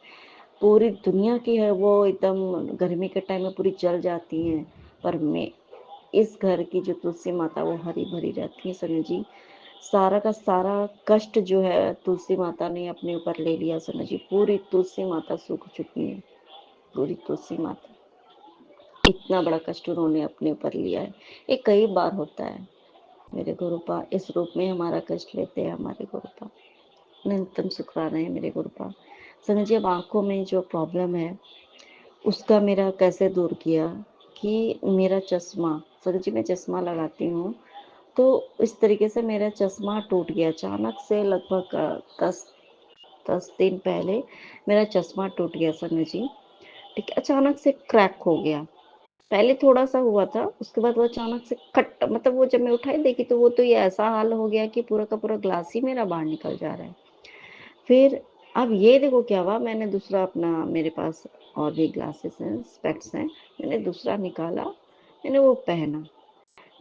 पूरी दुनिया की है वो, एकदम गर्मी के टाइम में पूरी जल जाती हैं, पर मैं इस घर की जो तुलसी माता वो हरी भरी रहती है संजय जी। सारा का सारा कष्ट जो है तुलसी माता ने अपने ऊपर ले लिया। समझिए पूरी तुलसी माता सूख चुकी है, पूरी तुलसी माता। इतना बड़ा कष्ट उन्होंने अपने ऊपर लिया है। ये कई बार होता है। मेरे गुरुपा इस रूप में हमारा कष्ट लेते हैं। हमारे गुरुपा न्यूनतम शुक्राना है मेरे गुरुपा। समझिए अब आंखों में जो प्रॉब्लम है उसका मेरा कैसे दूर किया कि मेरा चश्मा, समझिए मैं चश्मा लगाती हूँ तो इस तरीके से मेरा चश्मा टूट गया अचानक से। लगभग 10 दिन पहले मेरा चश्मा टूट गया समझिए। ठीक है, अचानक से क्रैक हो गया। पहले थोड़ा सा हुआ था, उसके बाद वो अचानक से खट, मतलब वो जब मैं उठाई देखी तो वो तो ये ऐसा हाल हो गया कि पूरा का पूरा ग्लास ही मेरा बाहर निकल जा रहा है। फिर अब ये देखो क्या हुआ, मैंने दूसरा अपना, मेरे पास और भी ग्लासेस हैं, स्पेक्स हैं, मैंने दूसरा निकाला, मैंने वो पहना।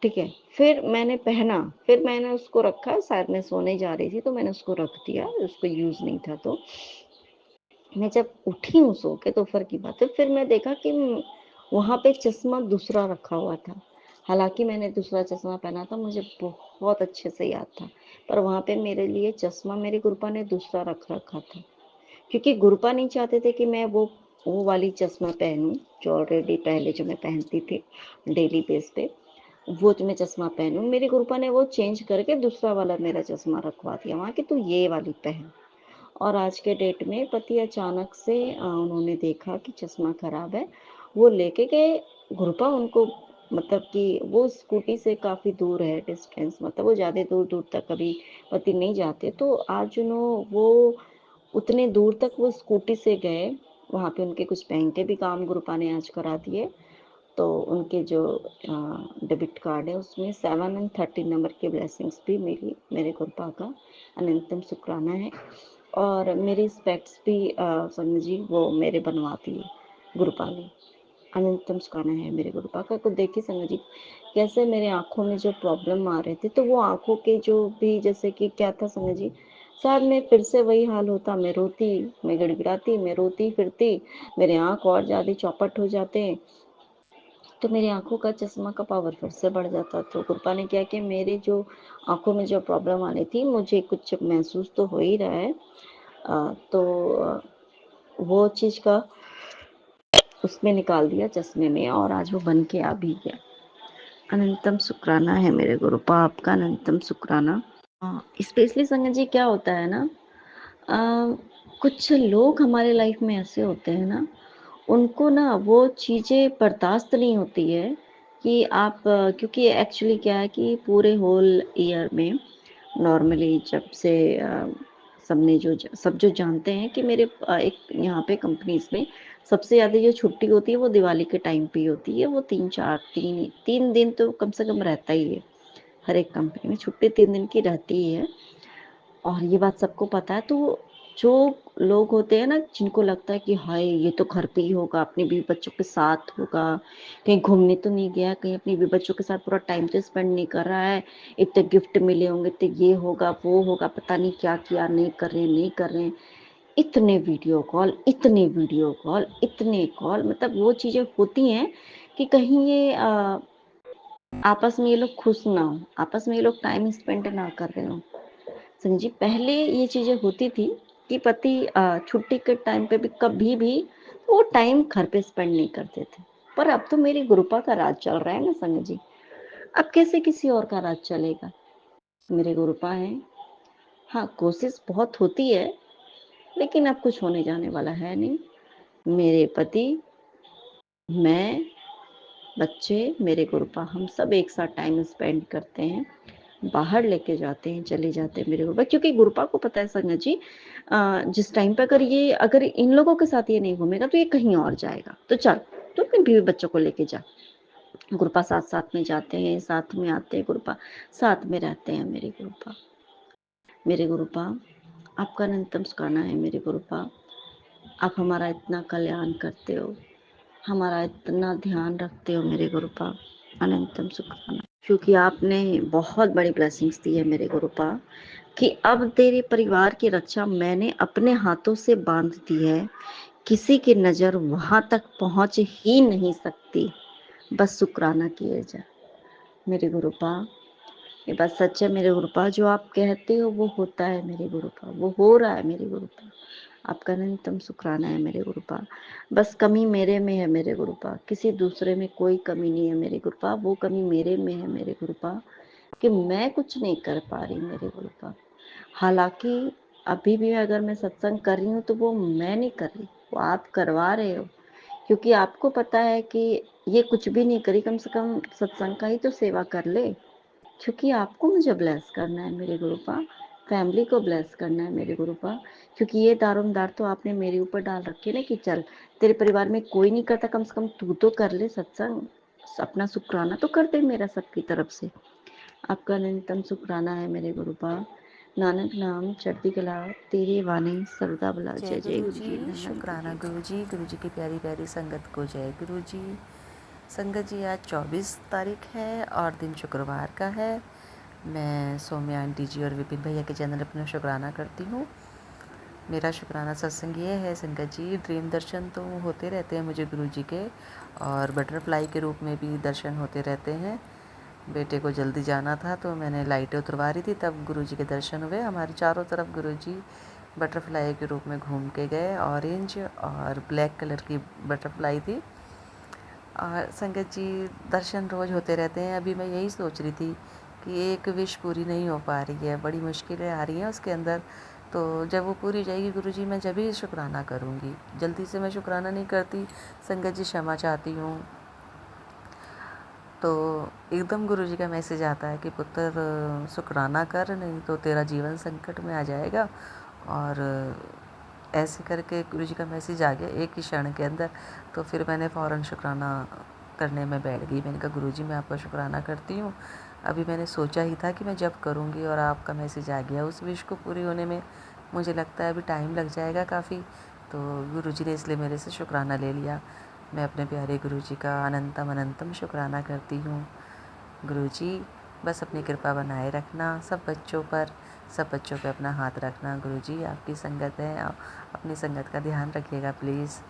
ठीक है, फिर मैंने पहना, फिर मैंने उसको रखा, शायद मैं सोने जा रही थी तो मैंने उसको रख दिया, उसको यूज नहीं था। तो मैं जब उठी हूँ सो के दोपहर की बात है, फिर मैं देखा कि वहाँ पे चश्मा दूसरा रखा हुआ था। हालांकि मैंने दूसरा चश्मा पहना था, मुझे बहुत अच्छे से याद था, पर वहाँ पे मेरे लिए चश्मा मेरे गुरुपा ने दूसरा रख रखा था, क्योंकि गुरुपा नहीं चाहते थे कि मैं वो वाली चश्मा पहनूं जो ऑलरेडी पहले जो मैं पहनती थी डेली बेस पे, वो जो मैं चश्मा पहनूं। मेरे गुरुपा ने वो चेंज करके दूसरा वाला मेरा चश्मा रखवा दिया वहाँ कि तू ये वाली पहन। और आज के डेट में पति अचानक से उन्होंने देखा कि चश्मा खराब है, वो लेके गए। गुरुपा उनको, मतलब कि वो स्कूटी से काफ़ी दूर है डिस्टेंस, मतलब वो ज़्यादा दूर दूर तक कभी पति नहीं जाते, तो आज वो उतने दूर तक वो स्कूटी से गए। वहाँ पे उनके कुछ बैंक के भी काम गुरुपा ने आज करा दिए। तो उनके जो डेबिट कार्ड है उसमें 7 और 13 नंबर की ब्लेसिंग्स भी मिली। मेरे गुरुपा का अनंतम शुक्राना है। और मेरी स्पेक्स भी समझ जी वो मेरे बनवा दिए गुरुपा ने। अनंतम शुक्राना है मेरे गुरुपा का। को देखिए संगत जी कैसे मेरे आंखों में जो प्रॉब्लम आ रहे थे, तो वो आंखों के जो भी, जैसे कि क्या था संगत जी, शायद मैं फिर से वही हाल होता, मैं रोती, मैं गिड़गिड़ाती, मैं रोती फिरती, मेरे आंख और ज़्यादा चौपट हो जाते, तो मेरी आंखों का चश्मा का पावर फिर से बढ़ जाता। तो कृपा ने किया कि मेरी जो आंखों में जो प्रॉब्लम आ रही थी, मुझे कुछ महसूस तो हो ही रहा है, तो वो चीज़ का उसमें निकाल दिया चश्मे में, और आज वो बन के आ भी गया। अनंतम शुक्राना है मेरे गुरुपा आपका, अनंतम शुक्राना। स्पेशली संगत जी क्या होता है ना, कुछ लोग हमारे लाइफ में ऐसे होते हैं ना, उनको ना वो चीज़ें बर्दाश्त नहीं होती है कि आप, क्योंकि एक्चुअली क्या है कि पूरे होल ईयर में नॉर्मली जब से सबने जो सब जो जानते हैं कि मेरे एक यहाँ पे कंपनीज में सबसे ज़्यादा जो छुट्टी होती है वो दिवाली के टाइम पे होती है। वो 3 दिन तो कम से कम रहता ही है, हर एक कंपनी में छुट्टी 3 दिन की रहती ही है, और ये बात सबको पता है। तो जो लोग होते हैं ना, जिनको लगता है कि हाय ये तो घर पे ही होगा, अपने बीवी बच्चों के साथ होगा, कहीं घूमने तो नहीं गया, कहीं अपने बीवी बच्चों के साथ पूरा टाइम तो स्पेंड नहीं कर रहा है, इतने गिफ्ट मिले होंगे, इतने ये होगा वो होगा, पता नहीं क्या किया, नहीं कर रहे नहीं कर रहे, इतने वीडियो कॉल, इतने वीडियो कॉल, इतने कॉल, मतलब वो चीज़ें होती हैं कि कहीं ये आपस में ये लोग खुश ना हो, आपस में ये लोग टाइम स्पेंड ना कर रहे हो। समझी, पहले ये चीज़ें होती थी कि पति छुट्टी के टाइम पे भी कभी भी वो टाइम घर पे स्पेंड नहीं करते थे, पर अब तो मेरी गुरुपा का राज चल रहा है ना संगत जी, अब कैसे किसी और का राज चलेगा। मेरे गुरुपा हैं। हाँ, कोशिश बहुत होती है, लेकिन अब कुछ होने जाने वाला है नहीं। मेरे पति, मैं, बच्चे, मेरे गुरुपा, हम सब एक साथ टाइम स्पेंड करते हैं, बाहर लेके जाते हैं, चले जाते हैं मेरे गुरुपा, क्योंकि गुरुपा को पता है संगत जी, जिस टाइम पे अगर इन लोगों के साथ ये नहीं घूमेगा तो ये कहीं और जाएगा, तो चल तो अपने बीवी बच्चों को लेके जा। गुरुपा साथ साथ में जाते हैं, साथ में आते हैं, गुरुपा साथ में रहते हैं। मेरे गुरुपा, मेरे गुरुपा आपका अनंतम शुक्राना है। मेरे गुरुपा आप हमारा इतना कल्याण करते हो, हमारा इतना ध्यान रखते हो मेरे गुरुपा, अनंतम शुक्राना, क्योंकि आपने बहुत बड़ी ब्लेसिंग्स दी है मेरे गुरुपा, कि अब तेरे परिवार की रक्षा मैंने अपने हाथों से बांध दी है, किसी की नज़र वहां तक पहुंच ही नहीं सकती, बस शुक्राना किए जा। मेरे गुरुपा ये बात सच है मेरे गुरुपा, जो आप कहते हो वो होता है मेरे गुरुपा, वो हो रहा है मेरे गुरुपा। आपका अनंतम शुक्राना है मेरे गुरुपा। बस कमी मेरे में है मेरे गुरुपा, किसी दूसरे में कोई कमी नहीं है मेरे गुरुपा, वो कमी मेरे में है मेरे गुरुपा कि मैं कुछ नहीं कर पा रही मेरे गुरुपा। हालांकि अभी भी अगर मैं सत्संग कर रही हूँ तो वो मैं नहीं कर रही, वो आप करवा रहे हो, क्योंकि आपको पता है कि ये कुछ भी नहीं करी, कम से कम सत्संग का ही तो सेवा कर ले, क्योंकि आपको मुझे ब्लेस करना है मेरे गुरुपा, फैमिली को ब्लेस करना है मेरे गुरुपा, क्योंकि ये दारोमदार तो आपने मेरे ऊपर डाल रखे ना कि चल तेरे परिवार में कोई नहीं करता, कम से कम तू तो कर ले सत्संग, अपना शुक्राना तो कर दे मेरा सबकी तरफ से। आपका न्यूनतम शुक्राना है मेरे गुरुपा। नानक नाम चढ़ती कला तेरी वाणी सर्वदा भला। जय जय जय गुरु गुरु जी, जी, धन्य शुक्राना गुरु जी। गुरु जी की प्यारी प्यारी संगत को जय गुरु जी। संगत जी, आज 24 तारीख है और दिन शुक्रवार का है। मैं सौम्या आंटी जी और विपिन भैया के चैनल अपना शुक्राना करती हूँ। मेरा शुक्राना सत्संग ये है संगत जी, ड्रीम दर्शन तो होते रहते हैं मुझे गुरु जी के, और बटरफ्लाई के रूप में भी दर्शन होते रहते हैं। बेटे को जल्दी जाना था तो मैंने लाइटें उतरवा रही थी, तब गुरुजी के दर्शन हुए। हमारे चारों तरफ गुरुजी बटरफ्लाई के रूप में घूम के गए। ऑरेंज और ब्लैक कलर की बटरफ्लाई थी। और संगत जी, दर्शन रोज़ होते रहते हैं। अभी मैं यही सोच रही थी कि एक विश पूरी नहीं हो पा रही है, बड़ी मुश्किलें आ रही हैं उसके अंदर। तो जब वो पूरी हो जाएगी गुरुजी, मैं जब ही शुक्राना करूँगी। जल्दी से मैं शुक्राना नहीं करती संगत जी, क्षमा चाहती हूँ। तो एकदम गुरुजी का मैसेज आता है कि पुत्र शुक्राना कर, नहीं तो तेरा जीवन संकट में आ जाएगा। और ऐसे करके गुरुजी का मैसेज आ गया एक ही क्षण के अंदर। तो फिर मैंने फ़ौरन शुक्राना करने में बैठ गई। मैंने कहा गुरुजी, मैं आपका शुक्राना करती हूँ। अभी मैंने सोचा ही था कि मैं जब करूँगी, और आपका मैसेज आ गया। उस विश को पूरी होने में मुझे लगता है अभी टाइम लग जाएगा काफ़ी। तो गुरुजी ने इसलिए मेरे से शुक्राना ले लिया। मैं अपने प्यारे गुरुजी का अनंतम अनंतम शुक्राना करती हूँ। गुरुजी, बस अपनी कृपा बनाए रखना सब बच्चों पर, सब बच्चों पे अपना हाथ रखना। गुरुजी, आपकी संगत है, अपनी संगत का ध्यान रखिएगा प्लीज़।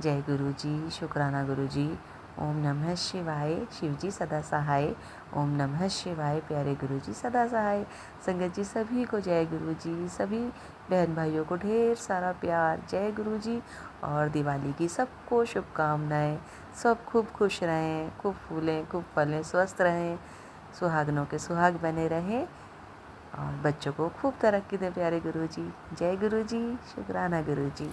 जय गुरुजी, शुक्राना गुरुजी। ओम नमः शिवाय, शिवजी सदा सहाय। ओम नमः शिवाय, प्यारे गुरुजी सदा सहाय। संगत जी, सभी को जय गुरुजी, सभी बहन भाइयों को ढेर सारा प्यार। जय गुरुजी। और दिवाली की सबको शुभकामनाएं। सब खूब खुश रहें, खूब फूलें, खूब फलें, स्वस्थ रहें, सुहागनों के सुहाग बने रहें, और बच्चों को खूब तरक्की दें प्यारे गुरुजी। जय गुरुजी, शुक्राना गुरुजी।